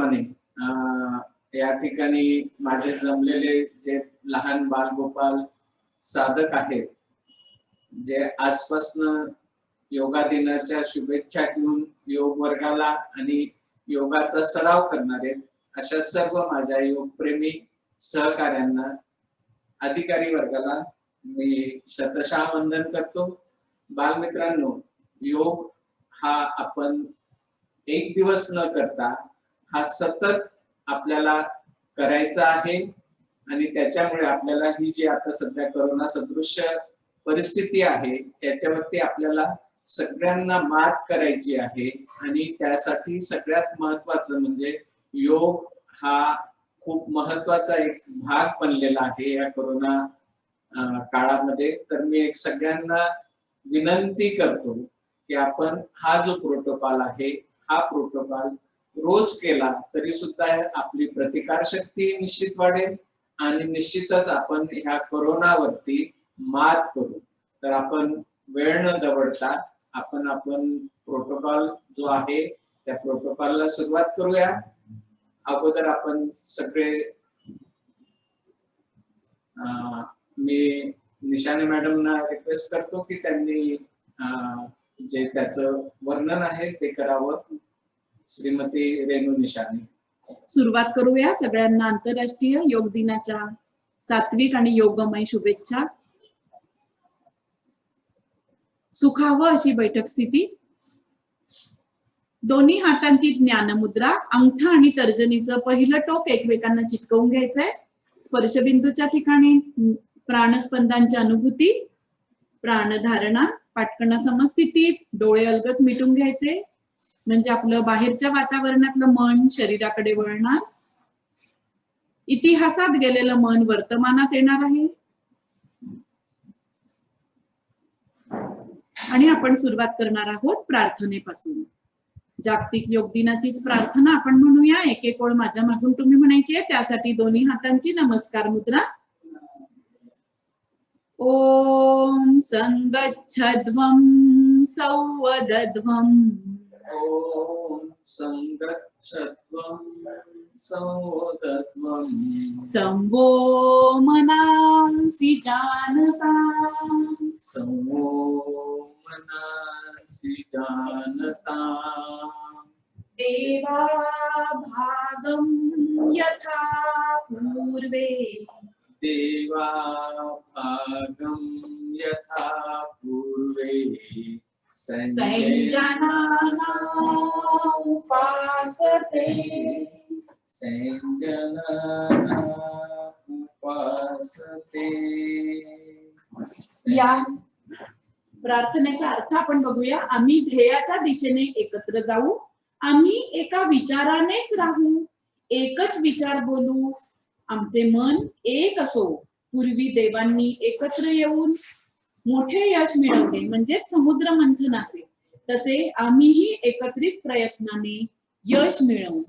सांगितल्याप्रमाणे या ठिकाणी माझे जमलेले जे लहान बालगोपाल साधक आहेत, जे आजपासून योगा दिनाच्या शुभेच्छा घेऊन योग वर्गाला आणि योगाचा सराव करणारे अशा सर्व माझ्या योगप्रेमी सहकाऱ्यांना, अधिकारी वर्गाला मी शतशः वंदन करतो. बालमित्रांनो, योग हा आपण एक दिवस न करता हा सतत आपल्याला करायचा आहे आणि त्याच्यामुळे आपल्याला ही जी आता सध्या कोरोना सदृश्य परिस्थिती आहे त्याच्यावरती आपल्याला सगळ्यांना मात करायची आहे. आणि त्यासाठी सगळ्यात महत्वाचं म्हणजे योग हा खूप महत्वाचा एक भाग बनलेला आहे या कोरोना काळामध्ये. तर मी एक सगळ्यांना विनंती करतो की आपण हा जो प्रोटोकॉल आहे हा प्रोटोकॉल रोज केला तरी सुद्धा आपली प्रतिकार शक्ती निश्चित वाढेल आणि निश्चितच आपण ह्या कोरोनावरती मात करू. तर आपण वेळ न दवडता आपण प्रोटोकॉल जो आहे त्या प्रोटोकॉलला सुरुवात करूया. अगोदर आपण सगळे मी निशाने मॅडमना रिक्वेस्ट करतो की त्यांनी जे त्याचं वर्णन आहे ते करावं. श्रीमती रेणू निशाने. सुरुवात करूया. सगळ्यांना आंतरराष्ट्रीय योग दिनाच्या सात्विक आणि योगमय शुभेच्छा. सुखावं अशी बैठक स्थिती. दोन्ही हातांची ज्ञानमुद्रा. अंगठा आणि तर्जनीचं पहिलं टोक एकमेकांना चिटकवून घ्यायचंय. स्पर्शबिंदूच्या ठिकाणी प्राणस्पंदांची अनुभूती. प्राणधारणा. पाटकणा समस्थितीत. डोळे अलगद मिटून घ्यायचे म्हणजे आपलं बाहेरच्या वातावरणातलं मन शरीराकडे वळणार. इतिहासात गेलेलं मन वर्तमानात येणार आहे. आणि आपण सुरुवात करणार आहोत प्रार्थनेपासून. जागतिक योग दिनाचीच प्रार्थना आपण म्हणूया. एक एक ओळ माझ्या मागून तुम्ही म्हणायची आहे. त्यासाठी दोन्ही हातांची नमस्कार मुद्रा. ओम संगच्छध्वं सौवदध्वं. ओम संगच्छध्वं सौवदध्वं. संवो मनांसि जानताम्. संवो मनांसि जानताम्. देवा भागं यथा पूर्वे. देवा भागं यथा पूर्वे. संजना उपासते. संजना उपासते. या प्रार्थनेचा अर्थ आपण बघूया. आम्ही ध्येयाच्या दिशेने एकत्र जाऊ. आम्ही एका विचारानेच राहू. एकच विचार बोलू. आमचे मन एक असो. पूर्वी देवांनी एकत्र येऊन मोठे यश मिळवले म्हणजेच समुद्र मंथनाचे. तसे आम्हीही एकत्रित प्रयत्नाने यश मिळवू.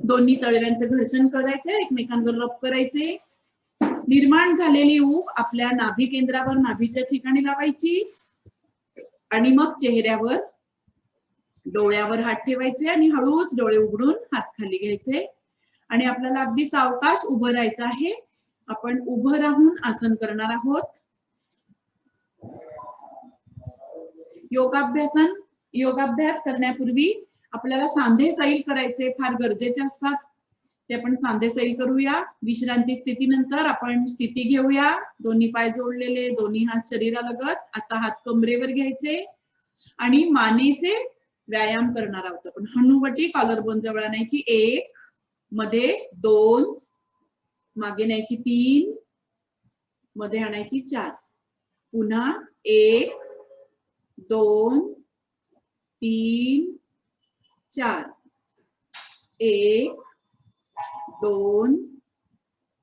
दोन्ही तळव्यांचे घर्षण करायचे. एकमेकांवर रब करायचे. निर्माण झालेली ऊब आपल्या नाभी केंद्रावर नाभीच्या ठिकाणी लावायची आणि मग चेहऱ्यावर डोळ्यावर हात ठेवायचे आणि हळूच डोळे उघडून हात खाली घ्यायचे आणि आपल्याला अगदी सावकाश उभं राहायचं आहे. आपण उभं राहून आसन करणार आहोत. योगाभ्यास करण्यापूर्वी आपल्याला सांधे सैल करायचे फार गरजेचे असतात. ते आपण सांधे सैल करूया. विश्रांती स्थितीनंतर आपण स्थिती घेऊया. दोन्ही पाय जोडलेले, दोन्ही हात शरीरालगत. आता हात कमरेवर घ्यायचे आणि मानेचे व्यायाम करणार आहोत आपण. हनुवटी कॉलर बोन जवळ आणायची. 1 मध्ये 2 मागे न्यायची 3 मध्ये आणायची 4. पुन्हा 1 2 3 4. 1 2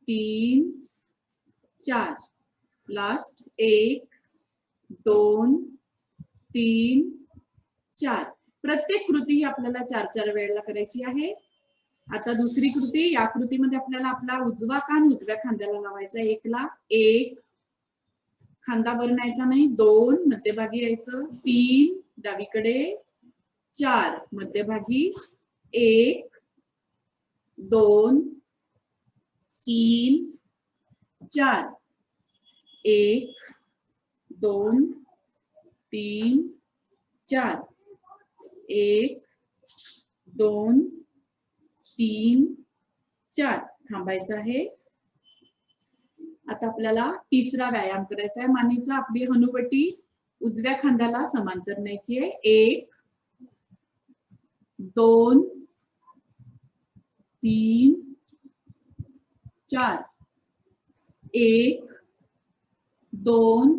3 4. लास्ट 1 2 3 4. प्रत्येक कृती ही आपल्याला 4-4 वेळेला करायची आहे. आता दुसरी कृती. या कृतीमध्ये आपल्याला आपला उजवा कान उजव्या खांद्याला लावायचा. 1 ला 1 खांदा वर न्यायचा नाही. 2 मध्यभागी यायचं. 3 डावीकडे. 4 मध्यभागी. 1 2 3 4 1 2 3 4 1 2 3 4 थांबायचं आहे. आता आपल्याला तिसरा व्यायाम करायचा आहे मानेचा. आपली हनुवटी उजव्या खांद्याला समांतर न्यायची आहे. 1 2 3 4 1 2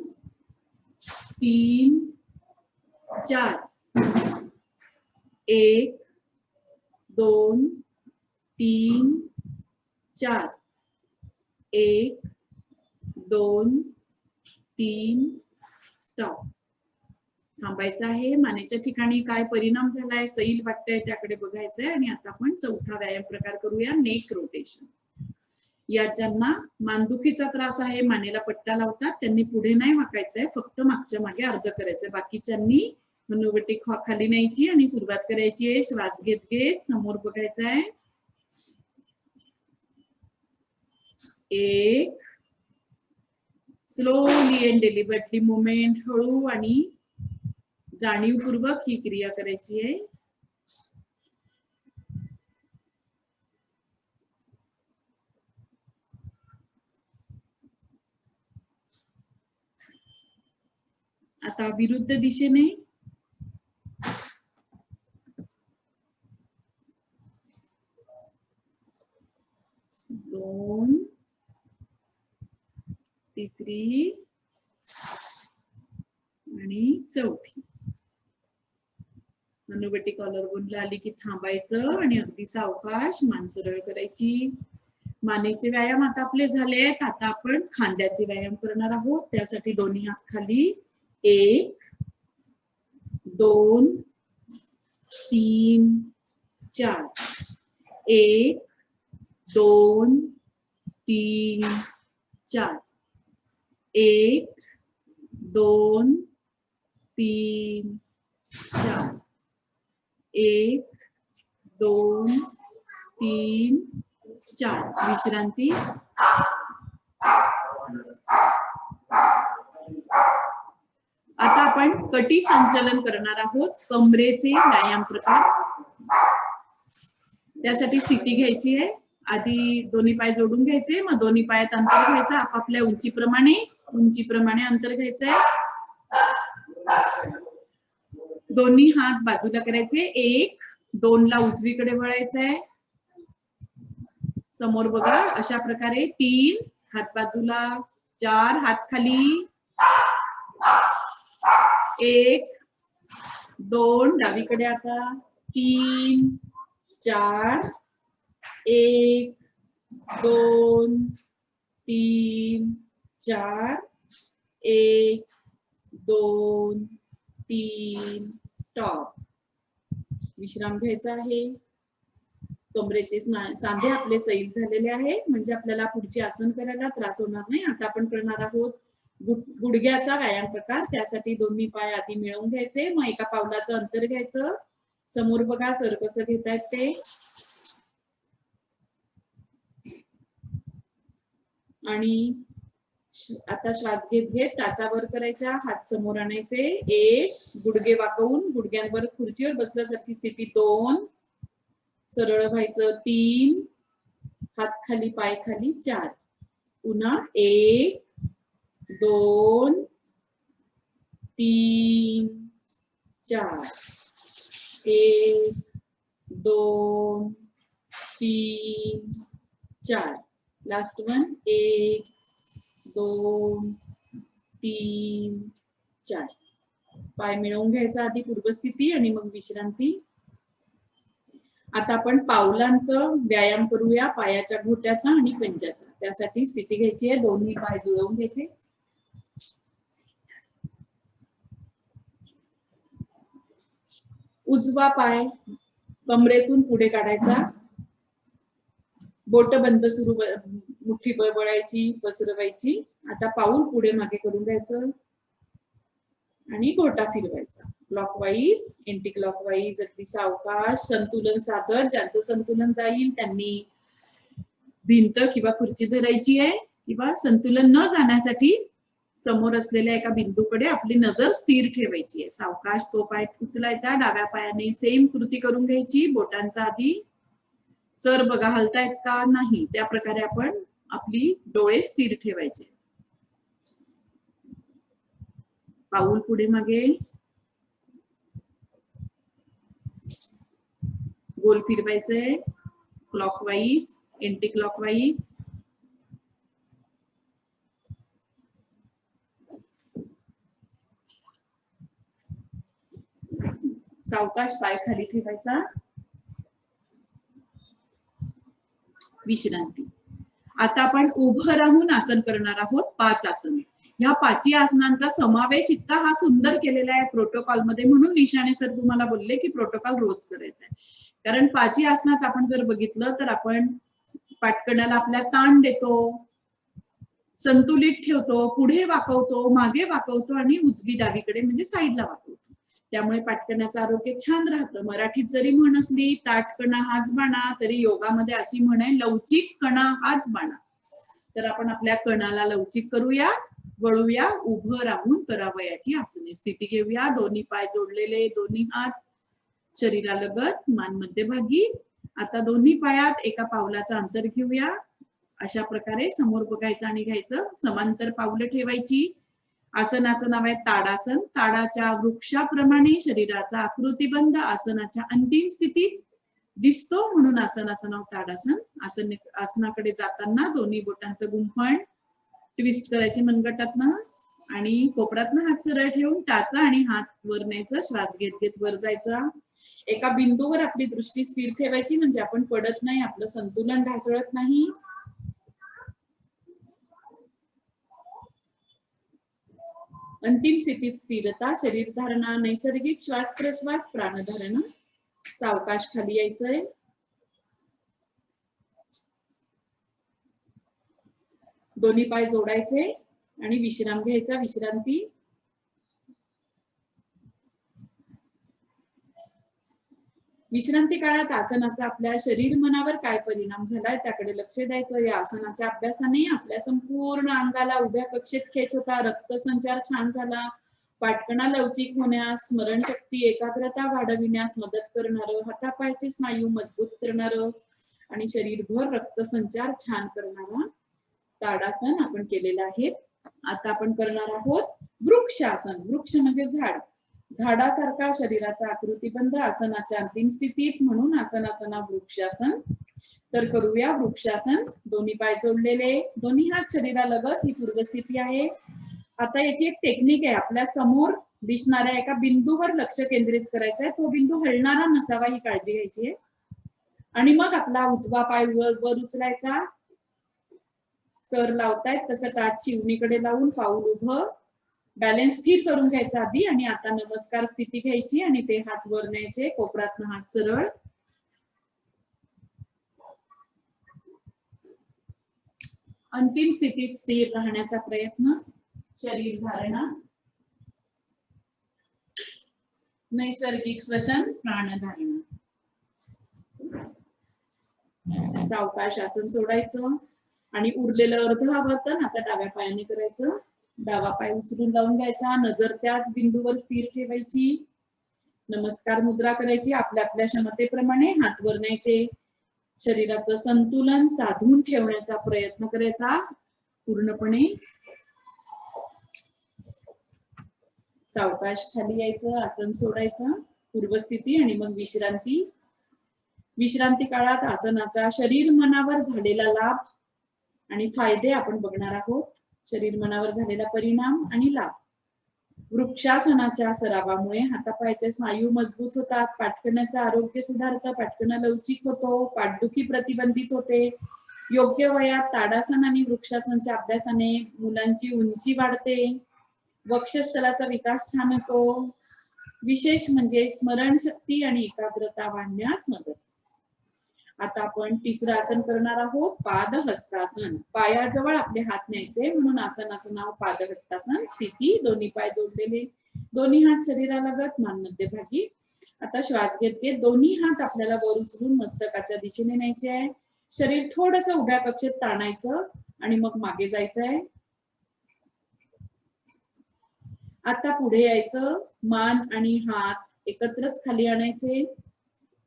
3 4 1 2 3 4 1 2 3 स्टॉप. थांबायचं आहे. मानेच्या ठिकाणी काय परिणाम झालाय, सैल वाटतंय त्याकडे बघायचंय. आणि आता आपण चौथा व्यायाम प्रकार करूया, नेक रोटेशन. या ज्यांना मानदुखीचा त्रास आहे, मानेला पट्टा लावतात, त्यांनी पुढे नाही वाकायचंय, फक्त मागच्या मागे अर्ध करायचंय. बाकीच्यांनी हनुवटी खाली न्यायची आणि सुरुवात करायची आहे. श्वास घेत घेत समोर बघायचंय. 1 स्लोली अँड डेलिबरेटली मुवमेंट, हळू आणि जाणीवपूर्वक ही क्रिया करायची आहे. आता विरुद्ध दिशेने 2 तिसरी आणि चौथी. हनुवटी कॉलर बोनला आली की थांबायचं आणि अगदी सावकाश मान सरळ करायची. मानेचे व्यायाम आता आपले झालेत. आता आपण खांद्याचे व्यायाम करणार आहोत. त्यासाठी दोन्ही हात खाली. 1 2 3 4 1 2 3 4 1 2 3 4 1 2 3 4 विश्रांती. आता आपण कटी संचलन करणार आहोत, कमरेचे व्यायाम प्रकार. त्यासाठी स्थिती घ्यायची आहे. आधी दोन्ही पाय जोडून घ्यायचे, मग दोन्ही पायात अंतर घ्यायचं. आपापल्या उंचीप्रमाणे अंतर घ्यायचंय. दोन्ही हात बाजूला करायचे. 1 2 ला उजवीकडे वळायचंय. समोर बघा अशा प्रकारे. 3 हात बाजूला, 4 हात खाली, 1 2 डावीकडे आता, 3 4 1 2 3 4 1 2 3 स्टॉप. विश्राम घ्यायचा आहे. कमरेचे सांधे आपले सैल झालेले आहे, म्हणजे आपल्याला पुढची आसन करायला त्रास होणार नाही. आता आपण करणार आहोत गुडघ्याचा व्यायाम प्रकार. त्यासाठी दोन्ही पाय आधी मिळवून घ्यायचे, मग एका पावलाचं अंतर घ्यायचं. समोर बघा सर कसं घेतायत ते. आणि आता श्वास घेत घेत टाचा वर करायच्या, हात समोर आणायचे. 1 गुडघे वाकवून गुडघ्यांवर खुर्चीवर बसल्यासारखी स्थिती. 2 सरळ व्हायचं. 3 हात खाली, पाय खाली. 4 पुन्हा 1 2 3 4 1 2 3 4 लास्ट वन. 1 2 3 4 पाय मिळवून घ्यायचा आधी पूर्वस्थिती आणि मग विश्रांती. आता आपण पावलांचं व्यायाम करूया, पायाच्या घोट्याचा आणि पंजाचा. त्यासाठी स्थिती घ्यायची आहे. दोन्ही पाय जुळवून घ्यायचे. उजवा पाय कमरेतून पुढे काढायचा. बोट बंद सुरू, मुठी बळबळायची, पसरवायची. आता पाऊल पुढे मागे करून घ्यायचं आणि गोटा फिरवायचा. क्लॉकवाईज, एंटी क्लॉकवाईज, अगदी सावकाश. संतुलन साधत, ज्यांचं संतुलन जाईल त्यांनी भिंत किंवा खुर्ची धरायची आहे किंवा संतुलन न जाण्यासाठी समोर असलेल्या एका बिंदूकडे आपली नजर स्थिर ठेवायची आहे. सावकाश तो पाय उचलायचा, डाव्या पायाने सेम कृती करून घ्यायची. बोटांचा आधी सर बघा हलतायत का नाही, त्या प्रकारे आपण आपली डोळे स्थिर ठेवायचे. पाऊल पुढे मागे, गोल फिरवायचंय, क्लॉकवाईज, एंटी क्लॉकवाईज. सावकाश पाय खाली ठेवायचा. विश्रांती. आता आपण उभं राहून आसन करणार आहोत. 5 आसन. ह्या 5 आसनांचा समावेश इतका हा सुंदर केलेला आहे प्रोटोकॉल मध्ये, म्हणून निशाणे सर तुम्हाला बोलले की प्रोटोकॉल रोज करायचा आहे. कारण 5 आसनात आपण जर बघितलं तर आपण पाठकण्याला आपल्या ताण देतो, संतुलित ठेवतो, पुढे वाकवतो, मागे वाकवतो आणि उजवी डावीकडे म्हणजे साईडला वाकवतो. त्यामुळे पाठकण्याचं आरोग्य छान राहतं. मराठीत जरी म्हण असली ताठकणा हाच बाणा, तरी योगामध्ये अशी म्हण आहे लवचिक कणा हाच बाणा. तर आपण आपल्या कणाला लवचिक करूया, वळूया, उभं राहून करावयाची आसने. स्थिती घेऊया. दोन्ही पाय जोडलेले, दोन्ही हात शरीरालगत, मान मध्यभागी. आता दोन्ही पायात एका पावलाचं अंतर घेऊया. अशा प्रकारे समोर बघायचं आणि घ्यायचं. समांतर पावलं ठेवायची. आसनाचं नाव आहे ताडासन. ताडाच्या वृक्षाप्रमाणे शरीराचा आकृतिबंध आसनाच्या अंतिम स्थितीत दिसतो, म्हणून आसनाचं नाव ताडासन. आसनाकडे जाताना दोन्ही बोटांचं गुंफण ट्विस्ट करायचे मनगटातनं आणि कोपरातनं हात सरळ ठेवून टाचा आणि हात वर न्यायचं. श्वास घेत घेत वर जायचा. एका बिंदूवर आपली दृष्टी स्थिर ठेवायची, म्हणजे आपण पडत नाही, आपलं संतुलन ढासळत नाही. अंतिम स्थितीत स्थिरता, शरीर धारणा, नैसर्गिक श्वास प्रश्वास, प्राणधारणा. सावकाश खाली यायचंय. दोन्ही पाय जोडायचे आणि विश्राम घ्यायचा. विश्रांती. विश्रांती काळात आसनाचा आपल्या शरीर मनावर काय परिणाम झालाय त्याकडे लक्ष द्यायचं. या आसनाच्या अभ्यासाने आपल्या संपूर्ण अंगाला उभ्या कक्षेत खेच होता, रक्तसंचार छान झाला, पाठकणा लवचिक होण्यास, स्मरणशक्ती एकाग्रता वाढविण्यास मदत करणारं, हातापायचे स्नायू मजबूत करणारं आणि शरीरभर रक्तसंचार छान करणारा ताडासन आपण केलेलं आहे. आता आपण करणार आहोत वृक्षासन. वृक्ष म्हणजे झाड. झाडासारखा शरीराचा आकृतिबंध आसनाच्या अंतिम स्थितीत, म्हणून आसनाचं नाव वृक्षासन. तर करूया वृक्षासन. दोन्ही पाय जोडलेले, दोन्ही हात शरीरालगत, ही पूर्वस्थिती आहे. आता याची एक टेक्निक आहे. आपल्या समोर दिसणाऱ्या एका बिंदूवर लक्ष केंद्रित करायचं आहे. तो बिंदू हलणारा नसावा ही काळजी घ्यायची आहे. आणि मग आपला उजवा पाय वर उचलायचा. सर लावतायत तसं टाच शिवणीकडे लावून पाऊल उभं, बॅलन्स स्थिर करून घ्यायचा आधी. आणि आता नमस्कार स्थिती घ्यायची आणि ते हात वर न्यायचे, कोपरातनं हात सरळ. अंतिम स्थितीत स्थिर राहण्याचा प्रयत्न. शरीर धारणा, नैसर्गिक श्वसन, प्राणधारणा. सावकाश आसन सोडायचं आणि उरलेलं अर्धआवर्तन आता डाव्या पायाने करायचं. डावा पाय उचलून लावून घ्यायचा, नजर त्याच बिंदूवर स्थिर ठेवायची. नमस्कार मुद्रा करायची. आपल्या आपल्या क्षमतेप्रमाणे हात वर न्यायचे. शरीराचं संतुलन साधून ठेवण्याचा प्रयत्न करायचा पूर्णपणे. सावकाश खाली यायचं, आसन सोडायचं, पूर्वस्थिती आणि मग विश्रांती. विश्रांती काळात आसनाचा शरीर मनावर झालेला लाभ आणि फायदे आपण बघणार आहोत. शरीर मनावर झालेला परिणाम आणि लाभ. वृक्षासनाच्या सरावामुळे हातापायाचे स्नायू मजबूत होतात, पाठकण्याचं आरोग्य सुधारतं, पाठकणा लवचिक होतो, पाठदुखी प्रतिबंधित होते. योग्य वयात ताडासन आणि वृक्षासनच्या अभ्यासाने मुलांची उंची वाढते, वक्षस्थलाचा विकास छान होतो. विशेष म्हणजे स्मरणशक्ती आणि एकाग्रता वाढण्यास मदत. आता आपण तिसरं आसन करणार आहोत, पादहस्तासन. पायाजवळ आपले हात न्यायचे, म्हणून आसनाचं नाव पादहस्तासन. स्थिती, दोन्ही पाय जोडलेले, दोन्ही हात शरीरालगत, मान मध्यभागी. आता श्वास घेत घेत दोन्ही हात आपल्याला वर उचलून मस्तकाच्या दिशेने न्यायचे आहे. शरीर थोडस उभ्या कक्षेत ताणायचं आणि मग मागे जायचंय. आता पुढे यायचं, मान आणि हात एकत्रच खाली आणायचे,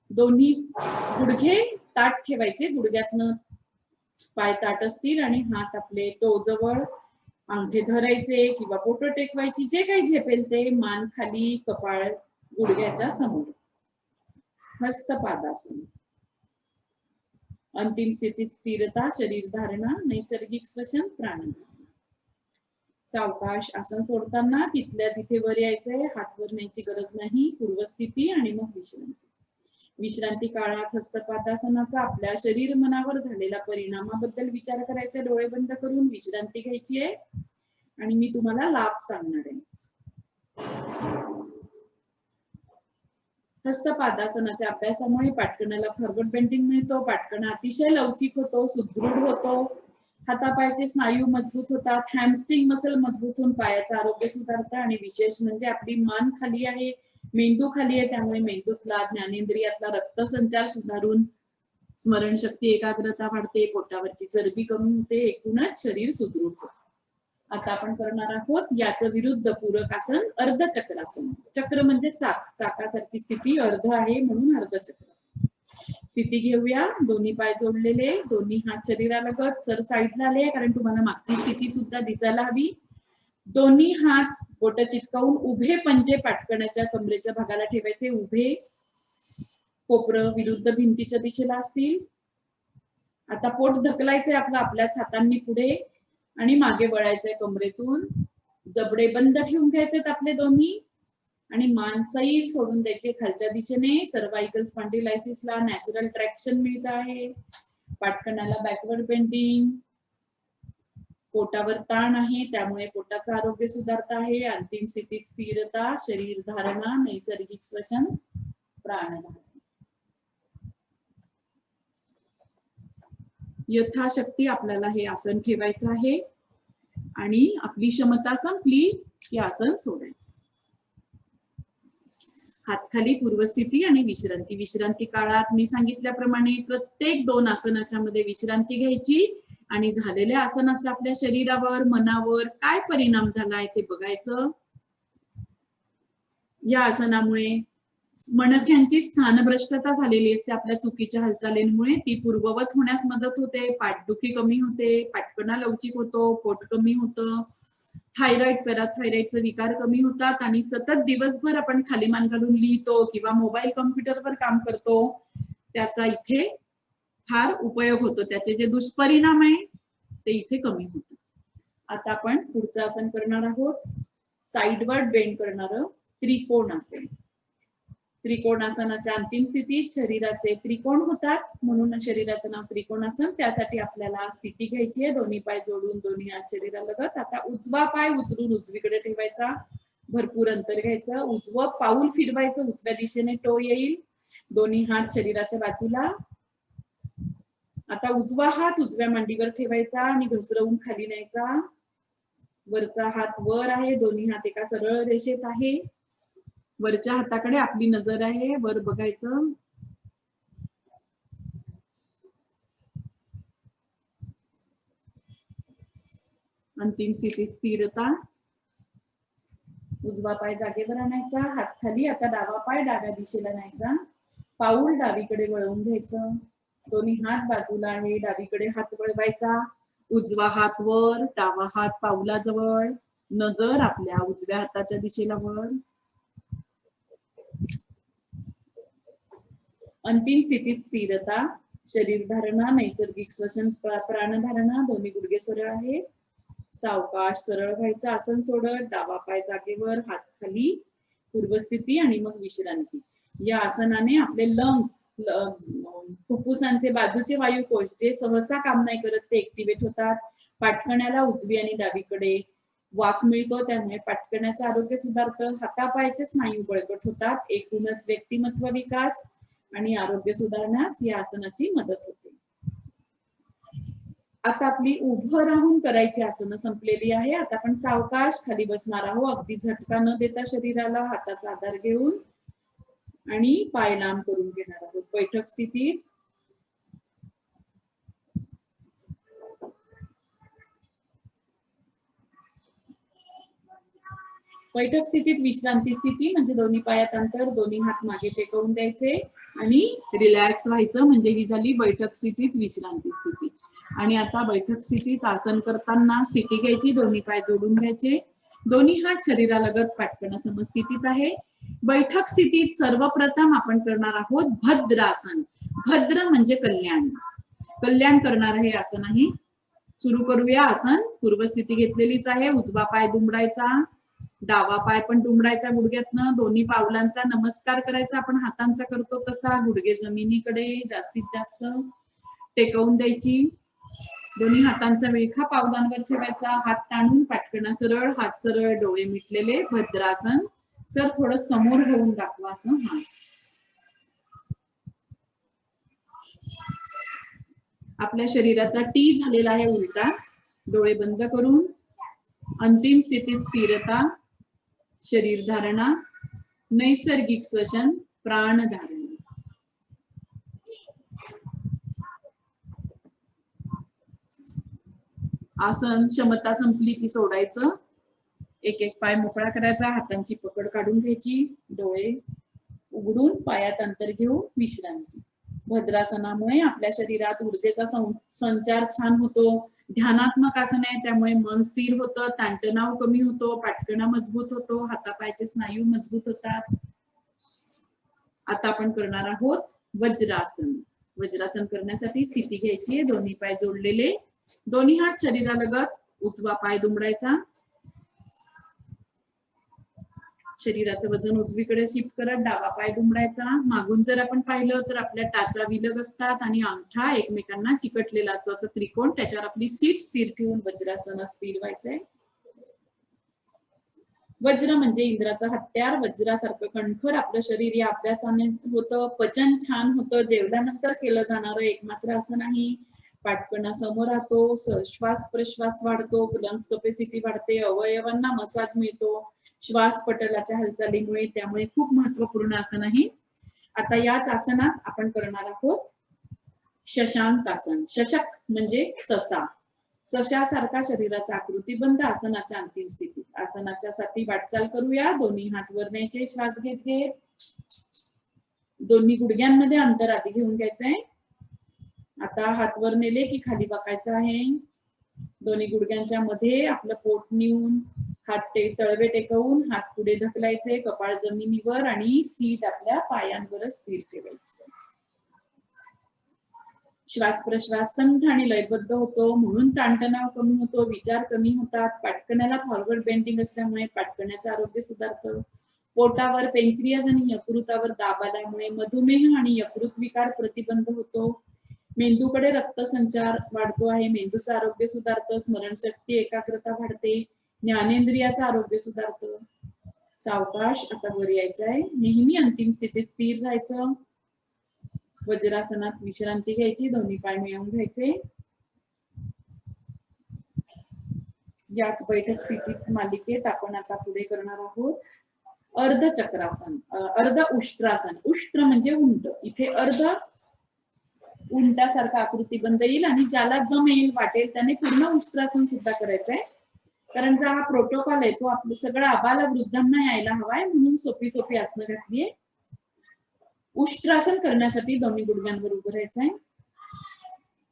दोन्ही गुडघे ताठ ठेवायचे, गुडघ्यातनं पाय ताठ असतील आणि हात आपले टो जवळ, अंगठे धरायचे किंवा बोटं टेकवायची, जे काही झेपेल ते. मान खाली, कपाळ गुडघ्याच्या समोर. हस्तपादासन. अंतिम स्थितीत स्थिरता, शरीर धारणा, नैसर्गिक श्वसन, प्राणायाम. सावकाश आसन सोडताना तिथल्या तिथे वर यायचंय, हात वर न्यायची गरज नाही. पूर्वस्थिती आणि मग विश्रांती. विश्रांती काळात हस्तपादासनाचा आपल्या शरीर मनावर झालेला परिणामाबद्दल विचार करायचा, डोळे बंद करून विश्रांती घ्यायची आहे आणि मी तुम्हाला लाभ सांगणार आहे. हस्तपादासनाच्या अभ्यासामुळे पाठकणाला फॉरवर्ड बेंडिंग मिळतो, पाठकणा अतिशय लवचिक होतो, सुदृढ होतो, हातापायाचे स्नायू मजबूत होतात, हॅमस्ट्रिंग मसल मजबूत होऊन पायाचं आरोग्य सुधारतं आणि विशेष म्हणजे आपली मान खाली आहे, मेंदू खाली आहे, त्यामुळे मेंदूतला ज्ञानेंद्रियातला रक्तसंचार सुधारून स्मरणशक्ती एकाग्रता वाढते, पोटावरची चरबी कमी होते, एकूणच शरीर सुदृढ होते. आता आपण करणार आहोत याचं विरुद्ध पूरक आसन, अर्धचक्रासन. चक्र म्हणजे चाक, चाकासारखी स्थिती, अर्ध आहे म्हणून अर्धचक्रासन. स्थिती घेऊया, दोन्ही पाय जोडलेले, दोन्ही हात शरीरालगत, सर साईडला आले कारण तुम्हाला मागची स्थिती सुद्धा दिसायला हवी. दोन्ही हात बोट चिटकावून उभे पंजे पाठकण्याच्या कमरेच्या भागाला ठेवायचे, उभे. कोपरं विरुद्ध भिंतीच्या दिशेला असतील. आता पोट ढकलायचंय आपलं आपल्याच हातांनी पुढे आणि मागे वळायचंय कमरेतून. जबडे बंद ठेवून घ्यायचेत आपले दोन्ही आणि मान सैल सोडून द्यायचे खालच्या दिशेने. सर्वायकल स्पॉन्डिलायसिसला नॅचरल ट्रॅक्शन मिळत आहे. पाठकणाला बॅकवर्ड बेंडिंग, पोटावर ताण आहे त्यामुळे पोटाचं आरोग्य सुधारत आहे. अंतिम स्थितीत स्थिरता, शरीर धारणा, नैसर्गिक श्वसन, प्राणायाम. यथाशक्ती आपल्याला हे आसन ठेवायचं आहे आणि आपली क्षमता संपली की आसन सोडायचं. हात खाली, पूर्वस्थिती आणि विश्रांती. विश्रांती काळात मी सांगितल्याप्रमाणे प्रत्येक 2 आसनाच्या मध्ये विश्रांती घ्यायची आणि झालेल्या आसनाचा आपल्या शरीरावर, मनावर काय परिणाम झालाय ते बघायचं. या आसनामुळे मणक्यांची स्थानभ्रष्टता झालेली असते आपल्या चुकीच्या हालचालींमुळे, ती पूर्ववत होण्यास मदत होते. पाठदुखी कमी होते, पाठकणा लवचिक होतो, पोट कमी होतं, थायरॉइड, पॅराथायरॉइडचे विकार कमी होतात आणि सतत दिवसभर आपण खाली मान घालून लिहितो किंवा मोबाईल कॉम्प्युटरवर काम करतो, त्याचा इथे फार उपयोग होतो. त्याचे जे दुष्परिणाम आहे ते इथे कमी होतात. आता आपण पुढचं आसन करणार आहोत, साइडवर्ड बेंड करणारं त्रिकोण आसन. त्रिकोणासनाच्या अंतिम स्थितीत शरीराचे त्रिकोण होतात म्हणून शरीराचं नाव त्रिकोणासन. त्यासाठी आपल्याला स्थिती घ्यायची आहे, दोन्ही पाय जोडून, दोन्ही हात शरीरालगत. आता उजवा पाय उचलून उजवीकडे ठेवायचा, भरपूर अंतर घ्यायचं, उजवं पाऊल फिरवायचं, उजव्या दिशेने टो येईल, दोन्ही हात शरीराच्या बाजूला. आता उजवा हात उजव्या मांडीवर ठेवायचा आणि घसरवून खाली न्यायचा. वरचा हात वर आहे, दोन्ही हात एका सरळ रेषेत आहे. वरच्या हाताकडे आपली नजर आहे, वर बघायचं. अंतिम स्थितीत स्थिरता. उजवा पाय जागेवर आणायचा, हात खाली. आता डावा पाय डाव्या दिशेला न्यायचा, पाऊल डावीकडे वळवून घ्यायचं, दोन्ही हात बाजूला आहे, डावीकडे हात वळवायचा, उजवा हात वर, डावा हात पाऊलाजवळ, नजर आपल्या उजव्या हाताच्या दिशेला वर. अंतिम स्थितीत स्थिरता, शरीर धारणा, नैसर्गिक श्वसन, प्राणधारणा, दोन्ही गुडघे सरळ आहे. सावकाश सरळ व्हायचं आसन सोडत, डावा पाय जागेवर, हात खाली, पूर्वस्थिती आणि मग विश्रांती. या आसनाने आपले लंग्स, फुफ्फुसांचे बाजूचे वायुकोश जे सहसा काम नाही करत ते ऍक्टिव्हेट होतात. पाठकण्याला उजवी आणि डावीकडे वाक मिळतो त्यामुळे पाठकण्याचं आरोग्य सुधारतं. हातापायाचे स्नायू बळकट होतात. एकूणच व्यक्तिमत्व विकास आणि आरोग्य सुधारण्यास या आसनाची मदत होते. आता आपली उभं राहून करायची आसनं संपलेली आहे. आता आपण सावकाश खाली बसणार आहोत, अगदी झटका न देता शरीराला हाताचा आधार घेऊन आणि पाय लांब करून घेणार आहोत. बैठक स्थितीत बैठक स्थितीत विश्रांती स्थिती म्हणजे दोन्ही पायात अंतर, दोन्ही हात मागे टेकवून द्यायचे आणि रिलॅक्स व्हायचं, म्हणजे ही झाली बैठक स्थितीत विश्रांती स्थिती. आणि आता बैठक स्थितीत आसन करताना स्थिती घ्यायची, दोन्ही पाय जोडून घ्यायचे, दोन्ही हात शरीरालगत पाठकणा समस्थितीत आहे. बैठक स्थितीत सर्वप्रथम आपण करणार आहोत भद्रासन. भद्र म्हणजे कल्याण, कल्याण करणार हे आसन आहे. सुरू करूया आसन. पूर्वस्थिती घेतलेलीच आहे. उजवा पाय दुमडायचा, डावा पाय पण दुमडायचा गुडघ्यातनं, दोन्ही पावलांचा नमस्कार करायचा. आपण हातांचा करतो तसा, गुडघे जमिनीकडे जास्तीत जास्त टेकवून द्यायची. दोन्ही हातांचा विळखा पावलांवर ठेवायचा, हात ताणून पाठकणा सरळ, हात सरळ, डोळे मिटलेले. भद्रासन. सर थोडं समोर होऊन दाखवा असं. हा, आपल्या शरीराचा टी झालेला आहे उलटा. डोळे बंद करून अंतिम स्थितीत स्थिरता, शरीर धारणा, नैसर्गिक श्वसन, प्राण धारणा. आसन क्षमता संपली की सोडायचं. एक एक पाय मोकळा करायचा, हातांची पकड काढून घ्यायची, डोळे उघडून पायात अंतर घेऊन विश्रांती. भद्रासनामुळे आपल्या शरीरात ऊर्जेचा संचार छान होतो. ध्यानात्मक आसन आहे, त्यामुळे मन स्थिर होतं, ताणतणाव कमी होतो, पाठकणा मजबूत होतो, हातापायचे स्नायू मजबूत होतात. आता आपण करणार आहोत वज्रासन. वज्रासन करण्यासाठी स्थिती घ्यायची, दोन्ही पाय जोडलेले, दोन्ही हात शरीरालगत, उजवा पाय दुमडायचा, शरीराचं वजन उजवीकडे शिफ्ट करत डावा पाय दुमडायचा. मागून जर आपण पाहिलं तर आपल्या टाचा विलग असतात आणि अंगठा एकमेकांना चिकटलेला असतो, असं त्रिकोण. त्याच्यावर आपली सीट स्थिर ठेवून वज्रासनात स्थिर व्हायचंय. वज्र म्हणजे इंद्राचं हत्यार. वज्रासारखं कणखर आपलं शरीर या अभ्यासाने होतं. पचन छान होतं. जेवल्यानंतर केलं जाणारं एकमात्र आसन आहे. पाठकणा समोर राहतो, श्वास प्रश्वास वाढतो, लंग्स कॅपॅसिटी वाढते, अवयवांना मसाज मिळतो श्वास पटलाच्या हालचालीमुळे, त्यामुळे खूप महत्वपूर्ण आसन आहे. आता याच आसनात आपण करणार आहोत शशांक आसन. शशक म्हणजे ससा. सशासारखा शरीराचा आकृतीबंध आसनाच्या अंतिम स्थितीत. आसनाच्या साठी वाटचाल करूया. दोन्ही हात वर न्यायचे श्वास घेत घेत. दोन्ही गुडघ्यांमध्ये अंतर आधी घेऊन घ्यायचंय. आता हात वर नेले की खाली बघायचं आहे. दोन्ही गुडघ्यांच्या मध्ये आपलं पोट नेऊन हात तळवे टेकवून हात पुढे ढकलायचे, कपाळ जमिनीवर आणि सीट आपल्या पायांवरच स्थिर ठेवायची. श्वास प्रश्वास संथ आणि लयबद्ध होतो, म्हणून ताणतणाव कमी होतो, विचार कमी होतात. पाठकण्याला फॉरवर्ड बेंडिंग असल्यामुळे पाठकण्याचं आरोग्य सुधारतं. पोटावर पेनक्रियाज आणि यकृतावर दाब आल्यामुळे मधुमेह आणि यकृत विकार प्रतिबंध होतो. मेंदूकडे रक्तसंचार वाढतो आहे, मेंदूचं आरोग्य सुधारतं, स्मरणशक्ती एकाग्रता वाढते, ज्ञानेंद्रियाचं आरोग्य सुधारतं. सावकाश आता वर यायचं आहे. नेहमी अंतिम स्थितीत स्थिर राहायचं. वज्रासनात विश्रांती घ्यायची, दोन्ही पाय मिळवून घ्यायचे. याच बैठक स्थितीत मालिकेत आपण आता पुढे करणार आहोत अर्ध चक्रासन, अर्ध उष्ट्रासन. उष्ट्र म्हणजे उंट. इथे अर्ध उंटासारखा आकृतीबंध येईल आणि ज्याला जमेल वाटेल त्याने पूर्ण उष्ट्रासन सुद्धा करायचंय. कारण जो हा प्रोटोकॉल आहे तो आपलं सगळं आबाल वृद्धांना यायला हवाय, म्हणून सोपी सोपी आसनं घातलीये. उष्ट्रासन करण्यासाठी दोन्ही गुडघ्यांवर उभं राहायचंय.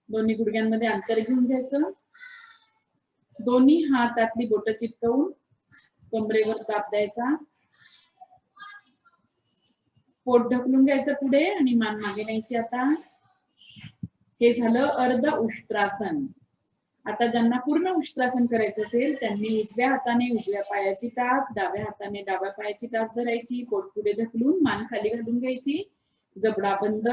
दोन्ही गुडघ्यांमध्ये अंतर घेऊन घ्यायचं. दोन्ही हातातली बोटं चिटकवून कमरेवर दाब द्यायचा. पोट ढकलून घ्यायचं पुढे आणि मान मागे न्यायची. आता हे झालं अर्ध उष्ट्रासन. आता ज्यांना पूर्ण उष्ट्रासन करायचं असेल त्यांनी उजव्या हाताने उजव्या पायाची टाच, डाव्या हाताने डाव्या पायाची टाच धरायची, पोट पुढे ढकलून मान खाली घालून घ्यायची, जबडा बंद.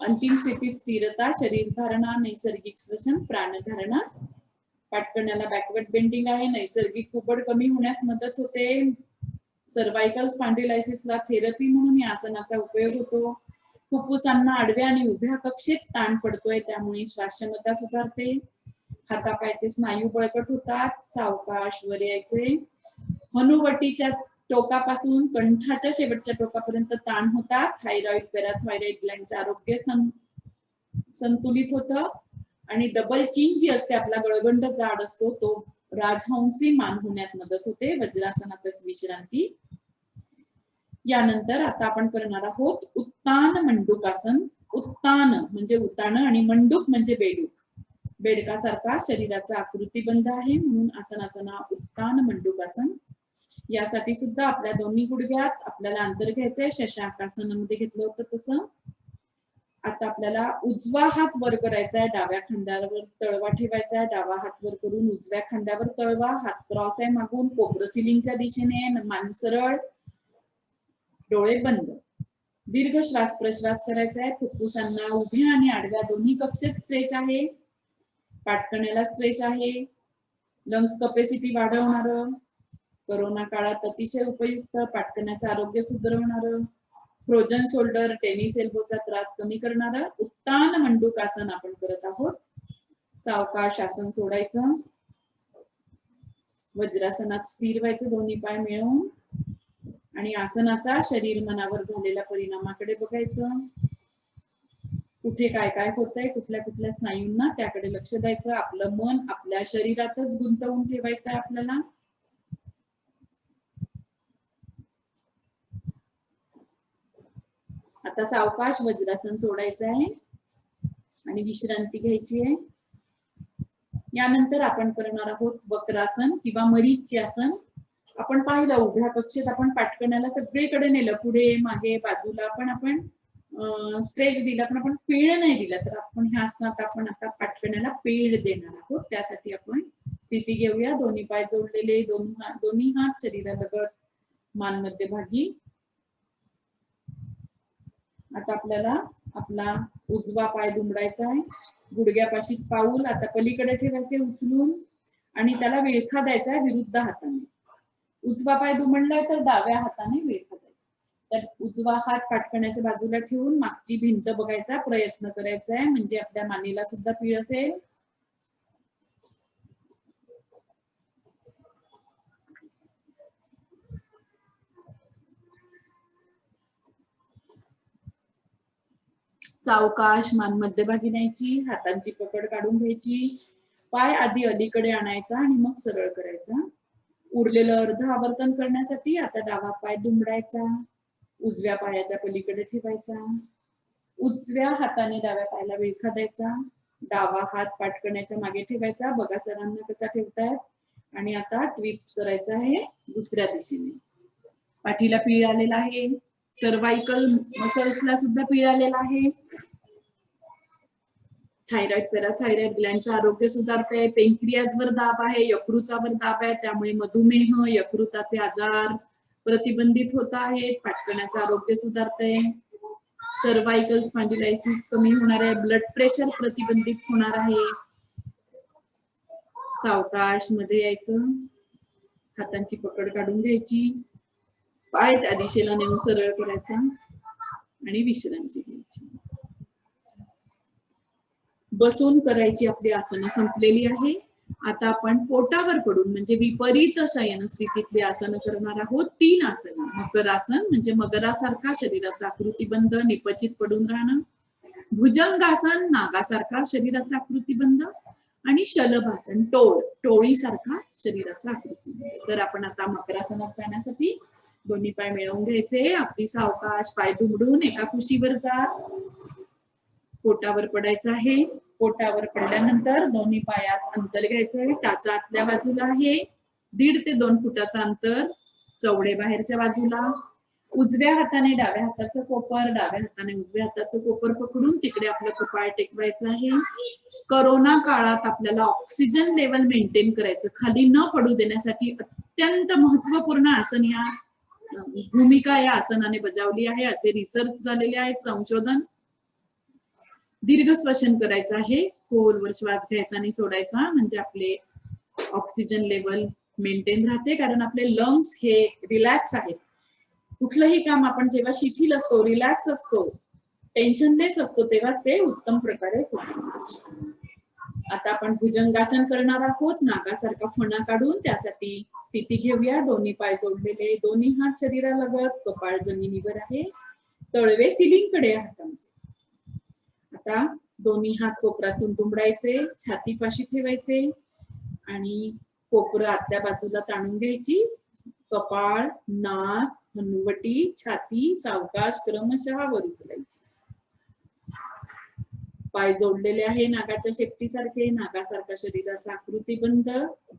अंतिम स्थितीत स्थिरता, शरीर धारणा, नैसर्गिक श्वसन, प्राणधारणा. पाठकण्याला बॅकवर्ड बेंडिंग आहे, नैसर्गिक कुबड कमी होण्यास मदत होते. सर्वायकल स्पॉन्डिलायसिसला थेरपी म्हणून या आसनाचा उपयोग होतो. फुफ्फुसांना आडव्या आणि उभ्या कक्षेत ताण पडतोय, त्यामुळे श्वास क्षमता सुधारते. हातापायचे स्नायू बळकट होतात. सावकाश वर यायचे. हनुवटीच्या टोकापासून कंठाच्या शेवटच्या टोकापर्यंत ताण होतात. थायरॉइड, पॅराथायरॉइड ग्लँडचे आरोग्य संतुलित होतं आणि डबल चीन जी असते, आपला गळगंड जाड असतो तो राजहंसी मान होण्यात मदत होते. वज्रासनातच विश्रांती. यानंतर आता आपण करणार आहोत उत्तान मंडूकासन. उत्तान म्हणजे उतान आणि मंडूक म्हणजे बेडूक. बेडकासारखा शरीराचा आकृतिबंध आहे म्हणून आसनाचं नाव उत्तान मंडूकासन. यासाठी सुद्धा आपल्या दोन्ही गुडघ्यात आपल्याला अंतर घ्यायचंय. शशांकासनामध्ये घेतलं होतं तसं. आता आपल्याला उजवा हात वर करायचा आहे. डाव्या खांद्यावर तळवा ठेवायचा आहे. डावा हात वर करून उजव्या खांद्यावर तळवा. हात क्रॉस आहे मागून. कोपरं सिलिंगच्या दिशेने. मान सरळ. डोळे बंद. दीर्घ श्वास प्रश्वास करायचा आहे. फुफ्फुसांना उभ्या आणि आडव्या दोन्ही कक्षेत स्ट्रेच आहे. पाठकण्याला स्ट्रेच आहे. लंग्स कपॅसिटी वाढवणार. कोरोना काळात अतिशय उपयुक्त. पाठकण्याचं आरोग्य सुधारवणार. फ्रोजन शोल्डर, टेनिस एल्बोचा त्रास कमी करणारा उत्तान मंडूकासन आपण करत आहोत. सावकाश आसन सोडायचं. वज्रासनात स्थिर व्हायचं दोन्ही पाय मिळवून आणि आसनाचा शरीर मनावर झालेल्या परिणामाकडे बघायचं. कुठे काय काय होतंय, कुठल्या कुठल्या स्नायूंना त्याकडे लक्ष द्यायचं. आपलं मन आपल्या शरीरातच गुंतवून ठेवायचं आहे आपल्याला. आता सावकाश वज्रासन सोडायचं आहे आणि विश्रांती घ्यायची आहे. यानंतर आपण करणार आहोत वक्रासन किंवा मरीचिके आसन. आपण पाहिलं उभ्या कक्षेत आपण पाठकण्याला सगळीकडे नेलं, पुढे मागे बाजूला, पण आपण स्ट्रेच दिला पण आपण पेळ नाही दिला. तर आपण ह्या आसनात आपण आता पाठकण्याला पेळ देणार आहोत. त्यासाठी आपण स्थिती घेऊया. दोन्ही पाय जोडलेले, दोन्ही हात शरीरालगत, मान मध्यभागी. आता आपल्याला आपला उजवा पाय दुमडायचा आहे. गुडघ्यापाशी पाऊल आता पलीकडे ठेवायचे उचलून आणि त्याला विळखा द्यायचा आहे विरुद्ध हाताने. उजवा पाय दुमडलाय तर डाव्या हाताने विळखा द्यायचा. तर उजवा हात पाठकण्याच्या बाजूला ठेवून मागची भिंत बघायचा प्रयत्न करायचा आहे, म्हणजे आपल्या मानेला सुद्धा पीळ असेल. सावकाश मान मध्यभागी न्यायची. हातांची पकड काढून घ्यायची. पाय आधी अलीकडे आणायचा आणि मग सरळ करायचा. उरलेलं अर्ध आवर्तन करण्यासाठी आता डावा पाय दुमडायचा. उजव्या पायाच्या पलीकडे ठेवायचा. उजव्या हाताने डाव्या पायाला विळखा द्यायचा. डावा हात पाठकण्याच्या मागे ठेवायचा. बघा सरांना कसा ठेवतायत. आणि आता ट्विस्ट करायचं आहे दुसऱ्या दिशेने. पाठीला पीळ आलेला आहे. सर्वाइकल मसल्सला सुद्धा पीळ आलेला आहे. थायरॉइड पॅराथायरॉइड ग्लँडचं आरोग्य सुधारते. पेनक्रियाजवर दाब आहे, यकृतावर दाब आहे, त्यामुळे मधुमेह, यकृताचे आजार प्रतिबंधित होत आहेत. पाठकण्याचं आरोग्य सुधारते. सर्वाइकल स्पॉन्डिलायसिस कमी होणार आहे. ब्लड प्रेशर प्रतिबंधित होणार आहे. सावकाश मध्ये यायचं. हातांची पकड काढून घ्यायची. पाय त्या दिशेला नेऊन सरळ करायचा आणि विश्रांती घ्यायची. बसून करायची आपली आसनं संपलेली आहे. आता आपण पोटावर पडून म्हणजे विपरीत शयन स्थितीतली आसनं करणार आहोत. 3 आसनं. मकरासन म्हणजे मगरासारखा शरीराचा आकृतिबंध, निपचित पडून राहणं. भुजंगासन नागासारखा शरीराचा आकृतिबंध आणि शलभासन टोळीसारखा शरीराचा आकृतिबंध. तर आपण आता मकरासनात जाण्यासाठी दोन्ही पाय मिळवून घ्यायचे. आपली सावकाश पाय दुमडून एका कुशीवर जा. पोटावर पडायचं आहे. पोटावर पडल्यानंतर दोन्ही पायात अंतर घ्यायचं. टाचा आतल्या बाजूला आहे. 1.5 ते 2 फुटाचं अंतर. चवडे बाहेरच्या बाजूला. उजव्या हाताने डाव्या हाताचं कोपर, डाव्या हाताने उजव्या हाताचं कोपर पकडून तिकडे आपलं कपाळ टेकवायचं आहे. कोरोना काळात आपल्याला ऑक्सिजन लेवल मेंटेन करायचं, खाली न पडू देण्यासाठी अत्यंत महत्वपूर्ण आसन या भूमिका या आसनाने बजावली आहे, असे रिसर्च झालेले आहेत, संशोधन. दीर्घ श्वसन करायचं आहे. खोलवर श्वास घ्यायचा आणि सोडायचा, म्हणजे आपले ऑक्सिजन लेवल मेंटेन राहते. कारण आपले लंग्स हे रिलॅक्स आहेत. कुठलंही काम आपण जेव्हा शिथिल असतो, रिलॅक्स असतो, टेन्शनलेस असतो, तेव्हा ते उत्तम प्रकारे होते. आता आपण भुजंगासन करणार आहोत. नागासारखा फणा काढून त्यासाठी स्थिती घेऊया. दोन्ही पाय जोडलेले, दोन्ही हात शरीरालगत, कपाळ जमिनीवर आहे, तळवे सिलिंगकडे हातांचे. आता दोन्ही हात कोपरातून दुमडायचे, छातीपाशी ठेवायचे आणि कोपरं आतल्या बाजूला ताणून घ्यायची. कपाळ, नाक, हनुवटी, छाती सावकाश क्रमशः वर उचलायची. पाय जोडलेले आहे नागाच्या शेपटीसारखे. नागासारखा शरीराचा आकृती बंद,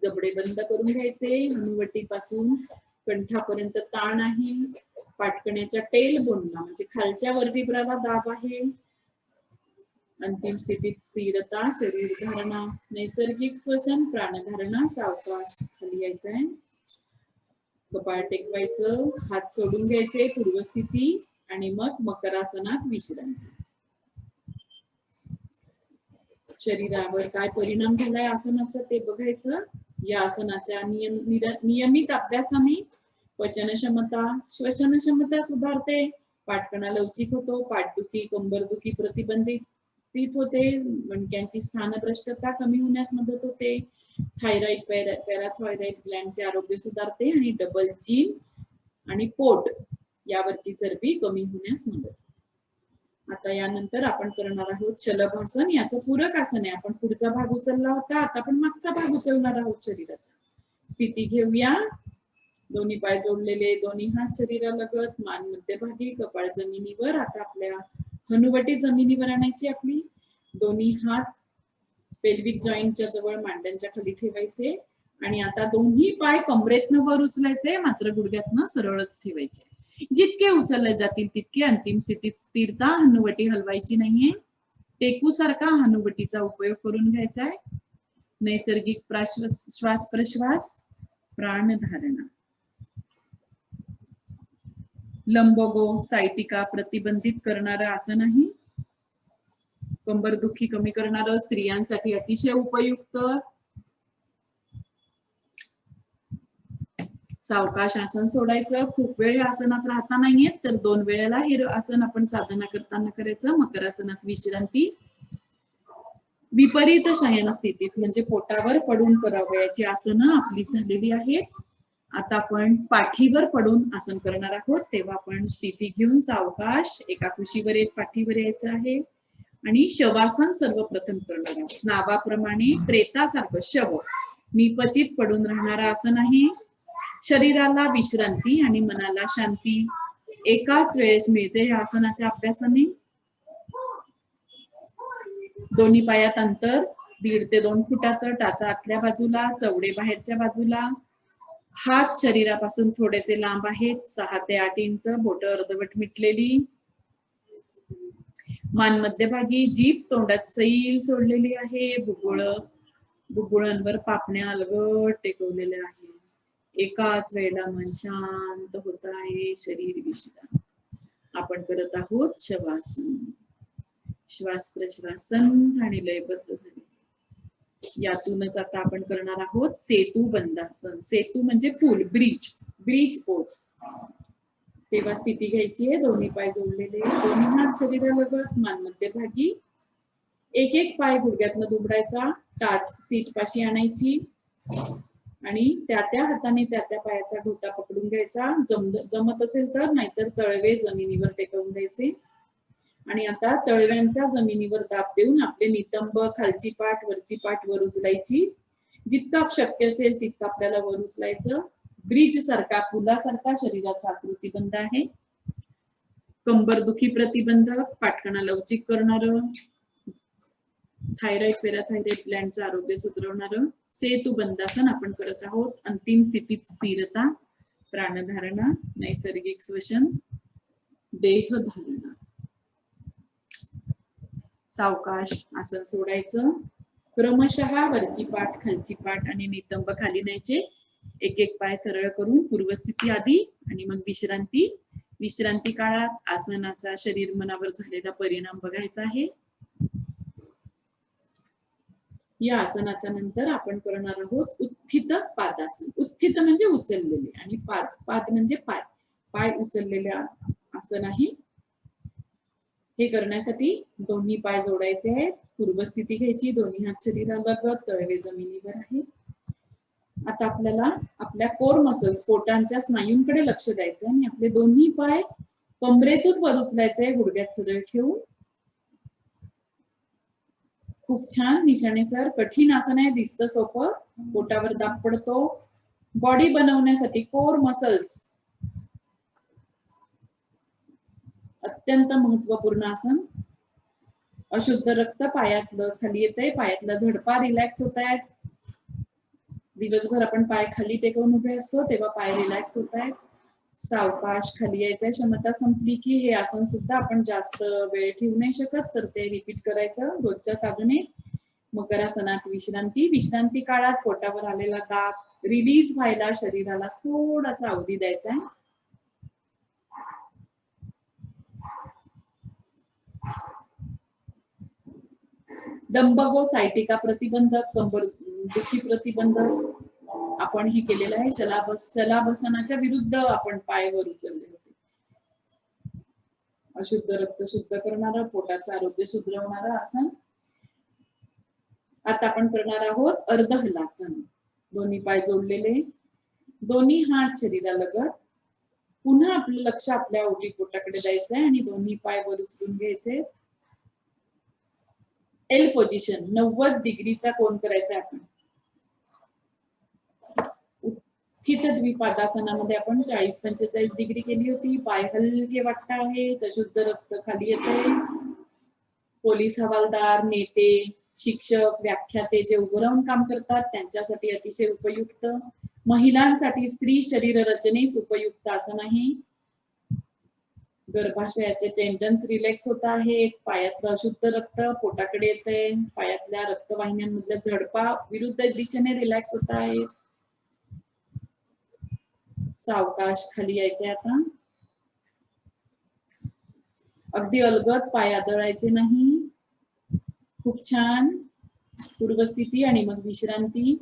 जबडे बंद करून घ्यायचे. हनुवटी पासून कंठापर्यंत ताण आहे. पाटकण्याच्या टेल बोनला म्हणजे खालच्या वर्टिब्राला दाब आहे. अंतिम स्थितीत स्थिरता, शरीर धारणा, नैसर्गिक श्वसन, प्राणधारणा. सावकाश खाली यायचंय. कपाळ टेकवायचं, हात सोडून घ्यायचे पूर्वस्थिती आणि मग मकरासनात विश्रांती. शरीरावर काय परिणाम झालाय आसनाचा ते बघायचं. या आसनाच्या नियमित अभ्यासाने पचन क्षमता, श्वसन क्षमता सुधारते. पाठकणा लवचिक होतो. पाठदुखी, कंबरदुखी प्रतिबंधित होते. मणक्यांची स्थानभ्रष्टता कमी होण्यास मदत होते. थायरॉइड, पॅराथायरॉइड ग्लँडचे आरोग्य सुधारते आणि डबल चीन आणि पोट यावरची चरबी कमी होण्यास मदत होते. आता यानंतर आपण करणार आहोत शलभासन. याचं पूरक आसन आहे. आपण पुढचा भाग उचलला होता, आता आपण मागचा भाग उचलणार आहोत शरीराचा. स्थिती घेऊया. दोन्ही पाय जोडलेले, दोन्ही हात शरीरालगत, मान मध्यभागी, कपाळ जमिनीवर. आता आपल्या हनुवटी जमिनीवर आणायची आपली. दोन्ही हात पेल्विक जॉईंटच्या जवळ मांड्यांच्या खाली ठेवायचे आणि आता दोन्ही पाय कमरेतनं वर उचलायचे, मात्र गुडघ्यातनं सरळच ठेवायचे. जितके उचलले जातील तितके. अंतिम स्थितीत स्थिरता, हनुवटी हलवायची नाहीये. टेकू सारखा हनुवटीचा उपयोग करून घ्यायचा आहे. नैसर्गिक श्वास प्रश्वास, प्राणधारणा. लंबगो सायटिका प्रतिबंधित करणारं आसन आहे. कंबरदुखी कमी करणारं, स्त्रियांसाठी अतिशय उपयुक्त. सावकाश आसन सोडायचं. खूप वेळ आसनात राहता नाहीयेत तर 2 वेळेला हे आसन आपण साधना करताना करायचं. मकरासनात विश्रांती. विपरीत शयन स्थितीत म्हणजे पोटावर पडून करावयाची आसनं आपली झालेली आहेत. आता आपण पाठीवर पडून आसन करणार आहोत. तेव्हा आपण स्थिती घेऊन सावकाश एका कुशीवर एक पाठीवर यायचं आहे आणि शवासन सर्वप्रथम करणार आहोत. नावाप्रमाणे प्रेतासारखं शव निपचित पडून राहणारं आसन आहे. शरीराला विश्रांती आणि मनाला शांती एकाच वेळेस मिळते या आसनाच्या अभ्यासाने. दोन्ही पायात अंतर 1.5 ते 2 फुटाचं. टाचा आतल्या बाजूला, चवडे बाहेरच्या बाजूला. हात शरीरापासून थोडेसे लांब आहेत, 6 ते 8 इंच. बोट अर्धवट मिटलेली. मान मध्यभागी, जीभ तोंडात सैल सोडलेली आहे. बुबुळांवर पापण्या अलगट टेकवलेल्या आहे. एकाच वेळेला मन शांत होत आहे. शरीर विश्रांत. आपण करत आहोत शवासन. श्वास प्रश्वास संथ आणि लयबद्ध झाले. यातूनच आता आपण करणार आहोत सेतू बंदासन. सेतू म्हणजे पूल, ब्रिज पोज. तेव्हा स्थिती घ्यायची आहे. दोन्ही पाय जोडलेले, दोन्ही हात शरीरालगत, मान मध्यभागी. एक पाय गुडघ्यातनं दुमडायचा. टाच सीट पाशी आणायची आणि त्या हाताने त्या पायाचा घोटा पकडून घ्यायचा. जमत असेल तर, नाहीतर तळवे जमिनीवर टेकवून द्यायचे. आणि आता तळव्यांच्या जमिनीवर दाब देऊन आपले नितंब, खालची पाठ वरची पाठ वर उचलायची. जितकं शक्य असेल तितकं आपल्याला वर उचलायचं. ब्रिज सारखा, पुलासारखा शरीराचा आकृती बंद आहे. कंबरदुखी प्रतिबंधक, पाठकणा लवचिक करणारं, थायरॉइड, पॅराथायरॉइड ग्लँडचं आरोग्य सुधारणारं सेतू बंदासन आपण करत आहोत. अंतिम स्थितीत स्थिरता, प्राणधारणा, नैसर्गिक श्वसन, देहधारणा. सावकाश आसन सोडायचं. क्रमशः वरची पाठ, खालची पाठ आणि नितंब खाली न्यायचे. एक पाय सरळ करून पूर्वस्थिती आधी आणि मग विश्रांती. विश्रांती काळात आसनाचा शरीर मनावर झालेला परिणाम बघायचा आहे. या आसनाच्या नंतर आपण करणार आहोत उत्थित पादासन. उत्थित म्हणजे उचललेले आणि पाद म्हणजे पाय उचललेले आसन आहे. हे करण्यासाठी दोन्ही पाय जोडायचे आहेत. पूर्वस्थिती घ्यायची. दोन्ही हात शरीरालगत, तळवे जमिनीवर आहे. आता आपल्याला आपल्या कोर मसल्स, पोटांच्या स्नायूंकडे लक्ष द्यायचं आणि आपले दोन्ही पाय कमरेतून वर उचलायचे, गुडघ्यात सरळ ठेवून. खूप छान निशाणे सर. कठीण आसन आहे, दिसतं सोपं. पोटावर दाब पडतो. बॉडी बनवण्यासाठी कोर मसल्स अत्यंत महत्वपूर्ण आसन. अशुद्ध रक्त पायातलं खाली येतंय, पायातला झडपा रिलॅक्स होत आहे. दिवसभर आपण पाय खाली टेकवून उभे असतो तेव्हा पाय रिलॅक्स होत आहेत. सावकाश खाली यायचंय. क्षमता संपली की हे आसन सुद्धा आपण जास्त वेळ ठेवू नाही शकत, तर ते रिपीट करायचं रोजच्या साधने. मकरासनात विश्रांती. विश्रांती काळात पोटावर आलेला दाब रिलीज व्हायला शरीराला थोडासा अवधी द्यायचा आहे. डंबगो सायटिका प्रतिबंधक, कंबर दुखी प्रतिबंधक आपण हे केलेलं आहे. शलाभासनाच्या विरुद्ध आपण पाय वर उचलले होते. अशुद्ध रक्त शुद्ध करणारं, पोटाचं आरोग्य सुधारवणारं आसन. आता आपण करणार आहोत अर्ध हलासन. दोन्ही पाय जोडलेले, दोन्ही हात शरीरालगत. पुन्हा आपलं लक्ष आपल्या ओटी पोटाकडे द्यायचंय आणि दोन्ही पाय वर उचलून घ्यायचे. एल पोझिशन, 90 डिग्रीचा कोन करायचा आपण. उत्थित द्विपादासनामध्ये आपण 40-45 डिग्री केली होती. पाय हलके वाटत आहेत, अशुद्ध रक्त खाली येते. पोलीस हवालदार, नेते, शिक्षक, व्याख्याते जे उभं राहून काम करतात त्यांच्यासाठी अतिशय उपयुक्त. महिलांसाठी स्त्री शरीर रचनेस उपयुक्त आसन आहे. गर्भाशयाचे टेंडन्स रिलॅक्स होत आहेत. पायातलं अशुद्ध रक्त पोटाकडे येतंय. पायातल्या रक्तवाहिन्यांमधल्या झडपा विरुद्ध दिशेने रिलॅक्स होत आहेत. सावकाश खाली यायचे. आता अगदी अलगद पाय आदळायचे नाही. खूप छान. पूर्वस्थिती आणि मग विश्रांती.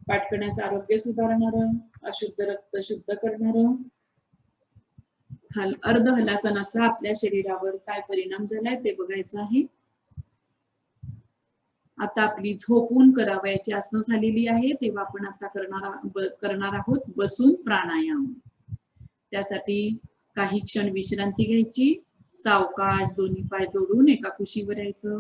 पाठकण्याचं आरोग्य सुधारणारं, अशुद्ध रक्त शुद्ध करणारं. अर्ध हलासनाचा आपल्या शरीरावर काय परिणाम झालाय ते बघायचं आहे. आता आपली झोपून करावयाची आसनं झालेली आहे, तेव्हा आपण आता करणार आहोत बसून प्राणायाम. त्यासाठी काही क्षण विश्रांती घ्यायची. सावकाश दोन्ही पाय जोडून एका कुशीवर यायचं.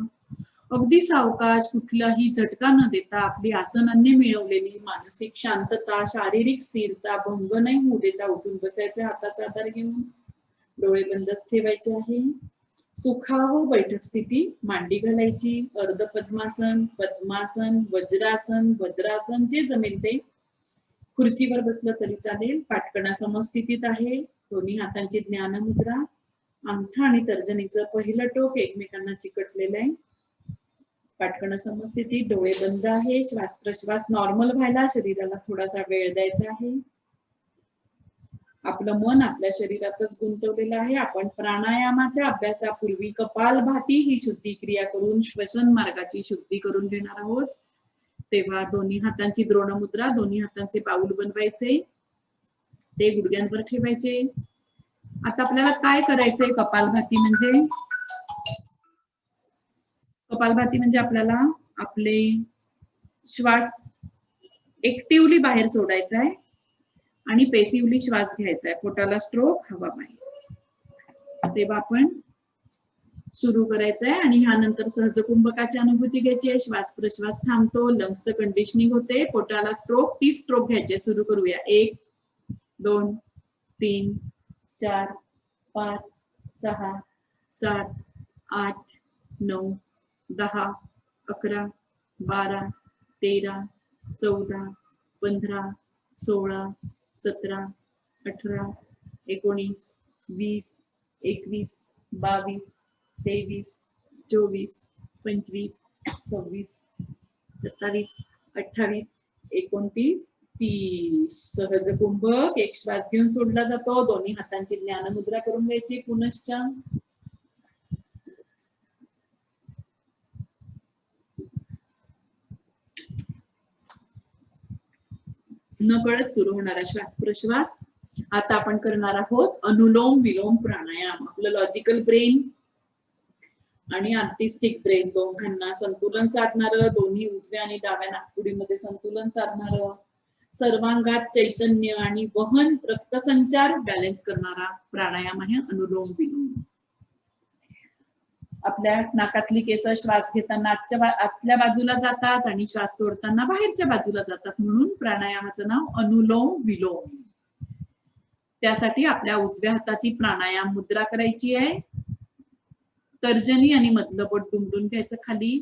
अगदी सावकाश, कुठलाही झटका न देता आपली आसनांनी मिळवलेली मानसिक शांतता, शारीरिक स्थिरता भंग नाही होऊ देता उठून बसायचं. हाताचा आधार घेऊन डोळे बंदच ठेवायचे आहे. सुखावह बैठक स्थिती. मांडी घालायची. अर्ध पद्मासन, पद्मासन, वज्रासन, भद्रासन, जे जमेल ते. खुर्चीवर बसलं तरी चालेल. पाठकणा समस्थितीत आहे. दोन्ही हातांची ज्ञान मुद्रा. अंगठा आणि तर्जनीचं पहिलं टोक एकमेकांना चिकटलेलं आहे. पाठकणा समस्थितीत, डोळे बंद आहे. श्वास प्रश्वास नॉर्मल व्हायला शरीराला थोडासा वेळ द्यायचा आहे. आपलं मन आपल्या शरीरातच गुंतवलेलं आहे. आपण प्राणायामाच्या अभ्यासापूर्वी कपालभाती ही शुद्धी क्रिया करून श्वसन मार्गाची शुद्धी करून घेणार आहोत. तेव्हा दोन्ही हातांची द्रोणमुद्रा, दोन्ही हातांचे पाऊल बनवायचे, ते गुडघ्यांवर ठेवायचे. आता आपल्याला काय करायचंय? कपालभाती म्हणजे आपल्याला आपले श्वास ऍक्टिव्हली बाहेर सोडायचा आहे आणि पेसिव्हली श्वास घ्यायचा आहे. पोटाला स्ट्रोक, हवा बाहेर. तेव्हा आपण सुरू करायचंय आणि ह्यानंतर सहज कुंभकाची अनुभूती घ्यायची आहे. श्वास प्रश्वास थांबतो, लंग्सचं कंडिशनिंग होते. पोटाला स्ट्रोक, 30 स्ट्रोक घ्यायचे. सुरू करूया. 1 2 3 4 5 6 7 8 9 10 11 12 13 14 15 16 17 18 19 20 21 22 23 24 25 26 27 28 29 30. सहज कुंभक. एक श्वास घेऊन सोडला जातो. दोन्ही हातांची ज्ञानमुद्रा करून घ्यायची. पुनश्च नकळत सुरू होणारा श्वास प्रश्वास. आता आपण करणार आहोत अनुलोम विलोम प्राणायाम. आपलं लॉजिकल ब्रेन आणि आर्टिस्टिक ब्रेन दोघांना संतुलन साधणारं, दोन्ही उजव्या आणि डाव्या नाकपुडीमध्ये संतुलन साधणारं, सर्वांगात चैतन्य आणि वहन रक्तसंचार बॅलन्स करणारा प्राणायाम आहे अनुलोम विलोम. आपल्या नाकातली केस श्वास घेताना आतल्या बाजूला जातात आणि श्वास सोडताना बाहेरच्या बाजूला जातात, म्हणून प्राणायामाचं नाव अनुलोम विलोम. त्यासाठी आपल्या उजव्या हाताची प्राणायाम मुद्रा करायची आहे. तर्जनी आणि मधलं बोट दुमडून घ्यायचं खाली.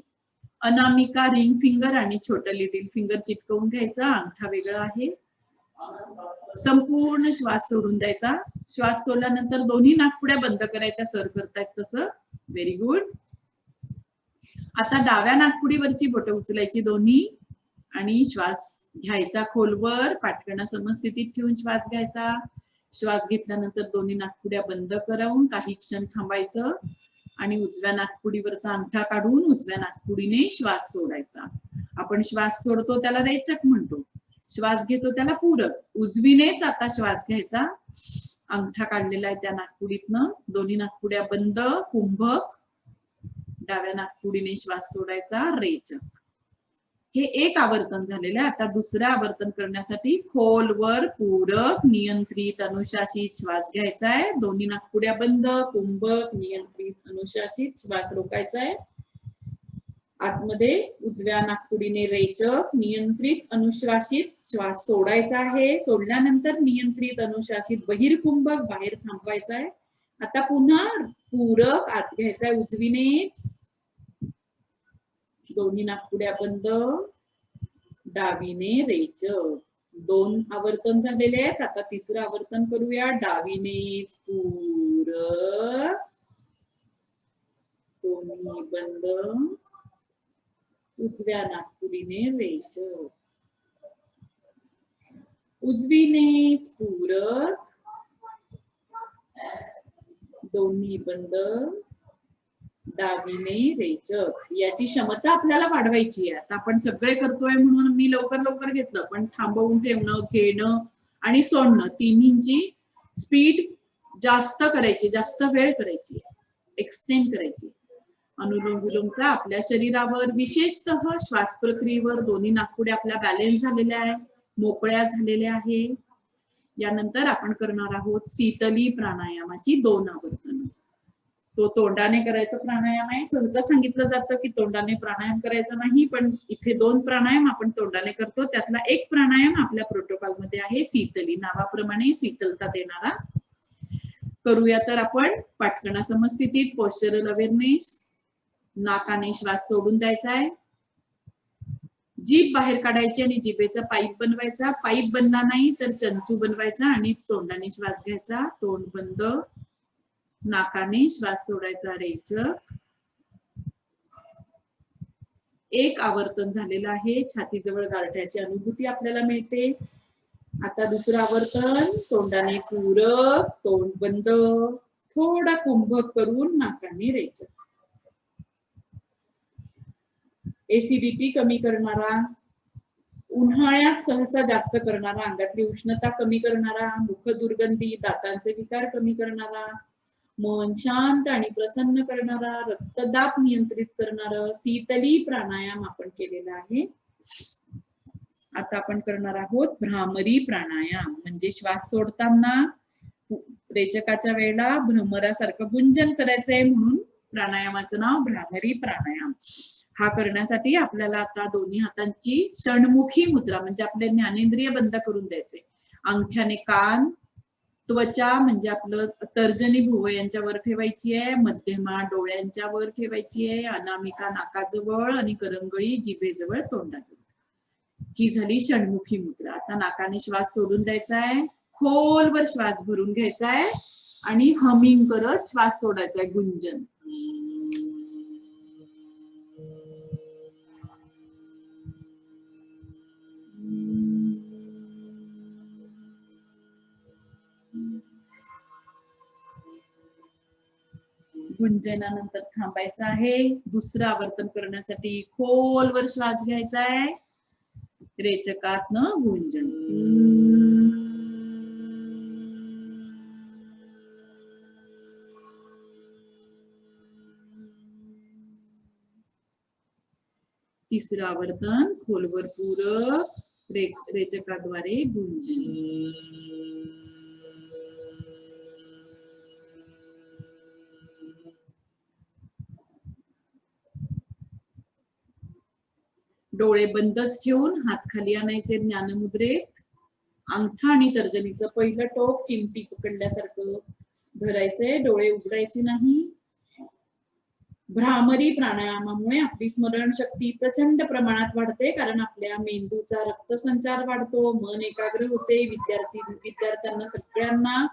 अनामिका रिंग फिंगर आणि छोटं लिटिल फिंगर चिटकवून घ्यायचं. अंगठा वेगळा आहे. संपूर्ण श्वास सोडून द्यायचा. श्वास सोडल्यानंतर दोन्ही नाकपुड्या बंद करायच्या, सर करतायत तसं. Very good. आता डाव्या नाकपुडीवरची बोटं उचलायची दोन्ही आणि श्वास घ्यायचा खोलवर. पाठकणा समस्थितीत ठेवून श्वास घ्यायचा. श्वास घेतल्यानंतर दोन्ही नाकपुड्या बंद करून काही क्षण थांबायचं आणि उजव्या नाकपुडीवरचा अंगठा काढून उजव्या नाकपुडीने श्वास सोडायचा. आपण श्वास सोडतो त्याला रेचक म्हणतो, श्वास घेतो त्याला पूरक. उजवीनेच आता श्वास घ्यायचा. अंगठा काढलेला आहे त्या नाकपुडीतनं. दोन्ही नाकपुड्या बंद, कुंभक. डाव्या नाकपुडीने श्वास सोडायचा, रेचक. हे एक आवर्तन झालेलं आहे. आता दुसरं आवर्तन करण्यासाठी खोलवर पूरक नियंत्रित अनुशासित श्वास घ्यायचा आहे. दोन्ही नाकपुड्या बंद, कुंभक, नियंत्रित अनुशासित श्वास रोकायचा आहे. आतमध्ये उजव्या नाकपुडीने रेचक नियंत्रित अनुश्वासित श्वास सोडायचा आहे. सोडल्यानंतर नियंत्रित अनुशासित बहिर्कुंभक बाहेर थांबवायचा आहे. आता पुन्हा पूरक आत घ्यायचा आहे उजवीनेच. दोन्ही नाकपुड्या बंद, डावीने रेचक. 2 आवर्तन झालेले आहेत. आता तिसरं आवर्तन करूया. डावीनेच पूरक, दोन्ही बंद, उजव्या नाकपुडीने रेचक. उजवीनेच पूरक, दोन्ही बंद, डावीने रेचक. याची क्षमता आपल्याला वाढवायची आहे. आता आपण सगळे करतोय म्हणून मी लवकर लवकर घेतलं, पण थांबवून ठेवणं, घेणं आणि सोडणं तिन्हींची स्पीड जास्त करायची, जास्त वेळ करायची, एक्सटेंड करायची. अनुलोम विलोमचा आपल्या शरीरावर, विशेषतः श्वास प्रक्रियेवर दोन्ही नाकपुड्या आपल्या बॅलेन्स झालेल्या आहे, मोकळ्या झालेल्या आहे. यानंतर आपण करणार आहोत शीतली प्राणायामाची 2 आवर्तन. तो तोंडाने करायचा प्राणायाम आहे. सहसा सांगितलं जातं की तोंडाने प्राणायाम करायचा नाही, पण इथे 2 प्राणायाम आपण तोंडाने करतो. त्यातला एक प्राणायाम आपल्या प्रोटोकॉल मध्ये आहे शीतली, नावाप्रमाणे शीतलता देणारा. करूया तर आपण पाठकणा समस्थितीत, पोश्चरल अवेअरनेस. नाकाने श्वास सोडून द्यायचा आहे. जीभ बाहेर काढायची आणि जिभेचा पाईप बनवायचा. पाईप बनला नाही तर चंचू बनवायचा आणि तोंडाने श्वास घ्यायचा. तोंड बंद, नाकाने श्वास सोडायचा, रेचक. एक आवर्तन झालेलं आहे. छातीजवळ गारठ्याची अनुभूती आपल्याला मिळते. आता दुसरं आवर्तन. तोंडाने पूरक, तोंड बंद, थोडा कुंभक करून नाकाने रेचक. एसिडिटी कमी करणारा, उन्हाळ्यात सहसा जास्त करणारा, अंगातली उष्णता कमी करणारा, मुख दुर्गंधी, दातांचे विकार कमी करणारा, मन शांत आणि प्रसन्न करणारा, रक्तदाब नियंत्रित करणारा शीतली प्राणायाम आपण केलेला आहे. आता आपण करणार आहोत भ्रामरी प्राणायाम. म्हणजे श्वास सोडताना रेचकाच्या वेळेला भ्रमरासारखं गुंजन करायचंय, म्हणून प्राणायामाचं नाव भ्रामरी प्राणायाम. हा करण्यासाठी आपल्याला आता दोन्ही हातांची षण्मुखी मुद्रा, म्हणजे आपले ज्ञानेंद्रिय बंद करून द्यायचे. अंगठ्याने कान, त्वचा म्हणजे आपलं तर्जनी भुवयांच्या वर ठेवायची आहे, मध्यमा डोळ्यांच्या वर ठेवायची आहे, अनामिका नाकाजवळ आणि करंगळी जिभेजवळ, तोंडाजवळ. ही झाली षण्मुखी मुद्रा. आता नाकाने श्वास सोडून द्यायचा आहे. खोलवर श्वास भरून घ्यायचा आहे आणि हमिंग करत श्वास सोडायचा आहे, गुंजन. गुंजनानंतर थांबायचं आहे. दुसरं आवर्तन करण्यासाठी खोलवर श्वास घ्यायचा आहे, रेचकातनं गुंजन. तिसरं आवर्तन खोलवर पूरक, रेचकाद्वारे गुंजन. डोळे बंदच ठेवून हात खाली आणायचे ज्ञानमुद्रेत. अंगठा आणि तर्जनीचं पहिलं टोक चिमटी पकडल्यासारखं धरायचंय, डोळे उघडायचे नाही. भ्रामरी प्राणायामामुळे आपली स्मरणशक्ती प्रचंड प्रमाणात वाढते, कारण आपल्या मेंदूचा रक्तसंचार वाढतो, मन एकाग्र होते. विद्यार्थ्यांना सगळ्यांना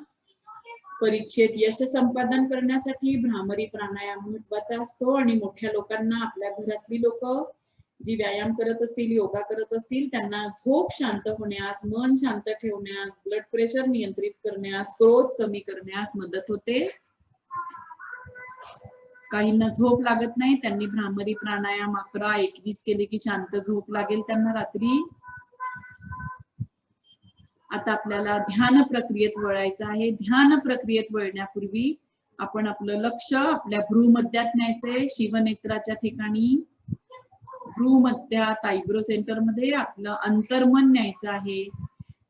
परीक्षेत यश संपादन करण्यासाठी भ्रामरी प्राणायाम महत्वाचा असतो. आणि मोठ्या लोकांना, आपल्या घरातली लोक जी व्यायाम करत असतील, योगा करत असतील, त्यांना झोप शांत होण्यास, मन शांत ठेवण्यास, ब्लड प्रेशर नियंत्रित करण्यास, क्रोध कमी करण्यास मदत होते. काहींना झोप लागत नाही, त्यांनी भ्रामरी प्राणायाम 11-21 केले की शांत झोप लागेल त्यांना रात्री. आता आपल्याला ध्यान प्रक्रियेत वळायचं आहे. ध्यान प्रक्रियेत वळण्यापूर्वी आपण आपलं लक्ष आपल्या भ्रूमध्यात न्यायचंय. शिवनेत्राच्या ठिकाणी भ्रूमध्यात आयब्रो सेंटर मध्ये आपलं अंतर्मन न्यायचं आहे.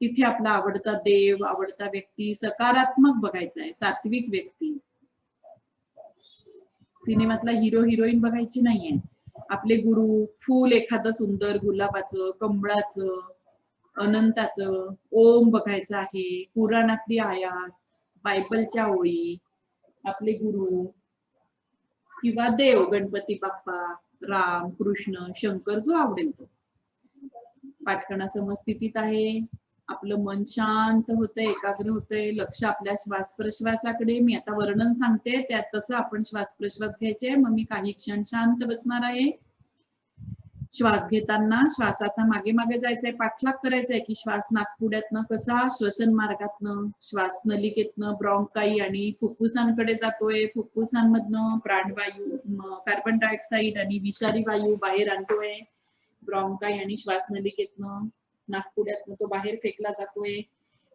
तिथे आपला आवडता देव, आवडता व्यक्ती सकारात्मक बघायचा आहे, सात्विक व्यक्ती. सिनेमातला हिरो हिरोईन बघायची नाहीये. आपले गुरु, फूल एखादं सुंदर गुलाबाचं, कमळाचं, अनंताचं, ओम बघायचं आहे. पुराणातली आयात, बायबलच्या ओळी, आपले गुरु किंवा देव, गणपती बाप्पा, राम, कृष्ण, शंकर, जो आवडेल तो. पाटकणा समस्थितीत आहे. आपलं मन शांत होतंय, एकाग्र होतंय. लक्ष आपल्या श्वास प्रश्वासाकडे. मी आता वर्णन सांगते, त्यात तसं आपण श्वास प्रश्वास घ्यायचे. मग मी काही क्षण शांत बसणार आहे. श्वास घेताना श्वासाचा मागे मागे जायचंय, पाठलाग करायचंय की श्वास नाकपुड्यातनं कसा श्वसन मार्गातनं, श्वास नलिकेतनं ब्रॉन्काई आणि फुफ्फुसांकडे जातोय. फुफ्फुसांमधनं प्राणवायू, कार्बन डायऑक्साईड आणि विषारी वायू बाहेर आणतोय. ब्रॉन्काई आणि श्वास नलिकेतनं, नाकपुड्यातनं तो बाहेर फेकला जातोय.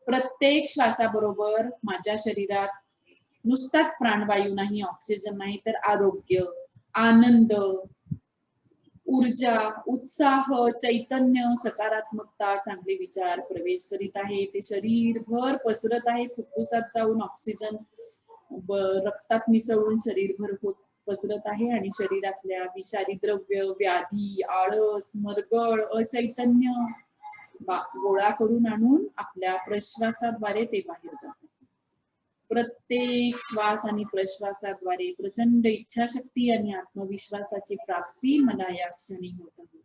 प्रत्येक श्वासाबरोबर माझ्या शरीरात नुसताच प्राणवायू नाही, ऑक्सिजन नाही, तर आरोग्य, आनंद, ऊर्जा, उत्साह, चैतन्य, सकारात्मकता, चांगले विचार प्रवेश करीत आहे. ते शरीरभर पसरत आहे. फुफ्फुसात जाऊन ऑक्सिजन रक्तात मिसळून शरीरभर पसरत आहे आणि शरीरातल्या विषारी द्रव्य, व्याधी, आळस, मरगळ, अचैतन्य गोळा करून आणून आपल्या प्रश्वासाद्वारे ते बाहेर जातात. प्रत्येक श्वास आणि प्रश्वासाद्वारे प्रचंड इच्छाशक्ती आणि आत्मविश्वासाची प्राप्ती मला या क्षणी होत आहे.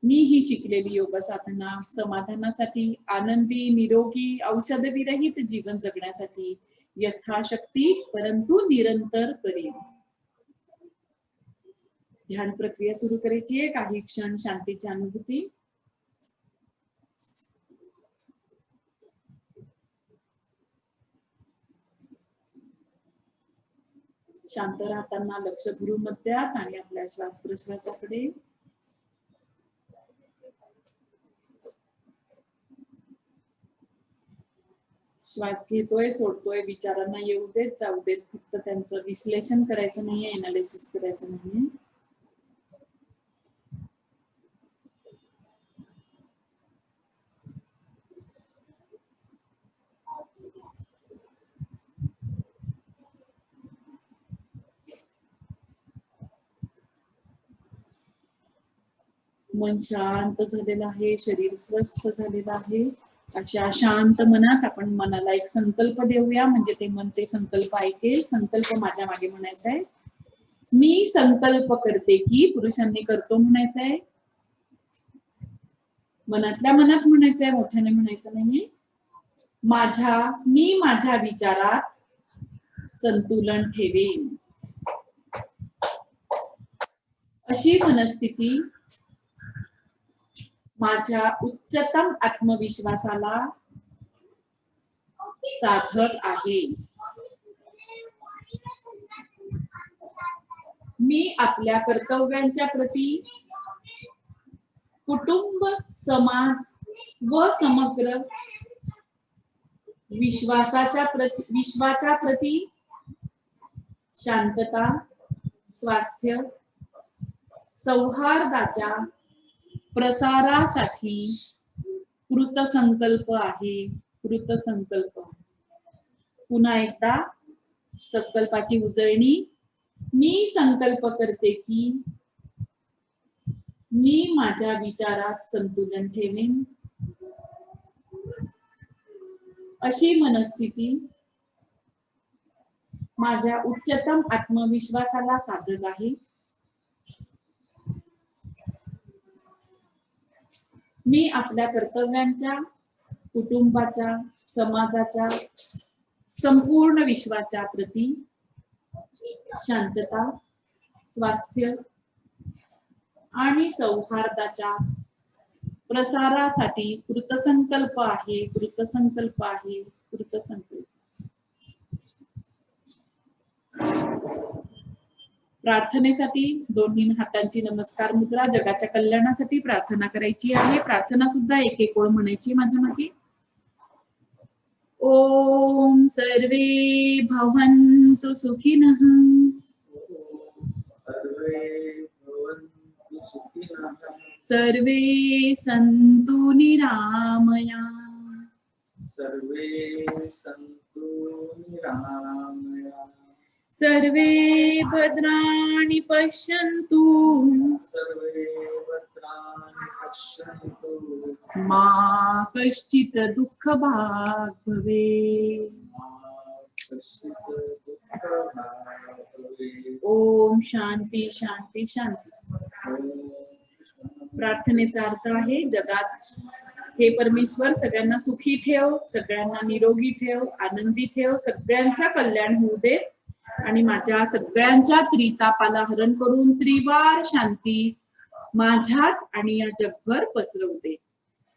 मी ही शिकलेली योग साधना समाधानासाठी, आनंदी, निरोगी, औषधविरहित जीवन जगण्यासाठी यथाशक्ती परंतु निरंतर करेन. ध्यान प्रक्रिया सुरू करायची आहे. काही क्षण शांतीची अनुभूती. शांत राहताना लक्ष भ्रूमध्यात आणि आपल्या श्वास प्रश्वासाकडे. श्वास घेतोय, सोडतोय, विचारांना येऊ देत, जाऊ देत. फक्त त्यांचं विश्लेषण करायचं नाहीये, एनालिसिस करायचं नाहीये. मन शांत झालेलं आहे, शरीर स्वस्थ झालेलं आहे. अशा शांत मनात आपण मनाला एक संकल्प देऊया, म्हणजे ते मन ते संकल्प ऐकेल. संकल्प माझ्या मागे म्हणायचा आहे. मी संकल्प करते की, पुरुषांनी करतो म्हणायचं आहे. मनातल्या मनात म्हणायचं आहे, मोठ्याने म्हणायचं नाहीये. मी माझ्या विचारात संतुलन ठेवेन. अशी मनस्थिती माझ्या उच्चतम आत्मविश्वासाला साधक आहे. मी आपल्या कर्तव्यांच्या प्रती, कुटुंब, समाज व समग्र विश्वाच्या प्रती शांतता, स्वास्थ्य, सौहार्दाच्या प्रसारासाठी कृतसंकल्प आहे. कृतसंकल्प. पुन्हा एकदा संकल्पाची उजळणी. मी संकल्प करते की मी माझ्या विचारात संतुलन ठेवेन. अशी मनस्थिती माझ्या उच्चतम आत्मविश्वासाला साधक आहे. मी आपल्या कर्तव्यांच्या, कुटुंबाच्या, समाजाच्या, संपूर्ण विश्वाच्या प्रती शांतता, स्वास्थ्य आणि सौहार्दाच्या प्रसारासाठी कृतसंकल्प आहे. कृतसंकल्प आहे. कृतसंकल्प. प्रार्थनेसाठी दोन्ही हातांची नमस्कार मुद्रा. जगाच्या कल्याणासाठी प्रार्थना करायची आहे. प्रार्थना सुद्धा एक एक ओळ म्हणायची माझ्या मागे. ओम सर्वे भवन्तु सुखिनः. सर्वे सन्तु निरामया. सर्वे सन्तु निरामया. सर्वे भद्राणि पश्यन्तु. सर्वे भद्राणि पश्यन्तु. मा कश्चित् दुःखभाग् भवेत्. कश्चित् दुःखभाग् भवेत्. ओम शांती शांती शांती. प्रार्थनेचा अर्थ आहे, जगात हे परमेश्वर सगळ्यांना सुखी ठेव, सगळ्यांना निरोगी ठेव, आनंदी ठेव, सगळ्यांचा कल्याण होऊ दे आणि माझ्या सगळ्यांच्या त्रितापाला हरण करून त्रिवार शांती माझ्यात आणि या जगभर पसरवू दे.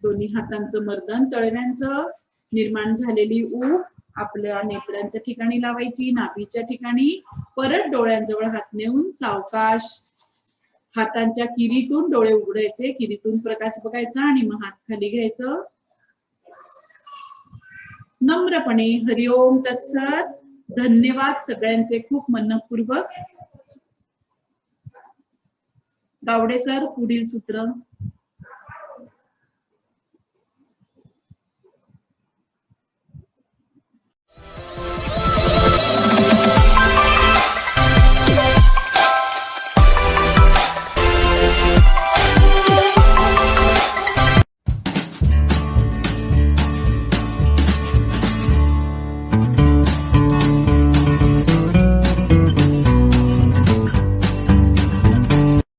दोन्ही हातांचं मर्दन, तळव्यांचं निर्माण झालेली ऊब आपल्या नेत्रांच्या ठिकाणी लावायची, नाभीच्या ठिकाणी. परत डोळ्यांजवळ हात नेऊन सावकाश हातांच्या किरीतून डोळे उघडायचे, किरीतून प्रकाश बघायचा आणि मग हात खाली घ्यायचं. नम्रपणे हरिओम तत्सत. धन्यवाद सगळ्यांचे खूप मनपूर्वक. गावडे सर पुढील सूत्र.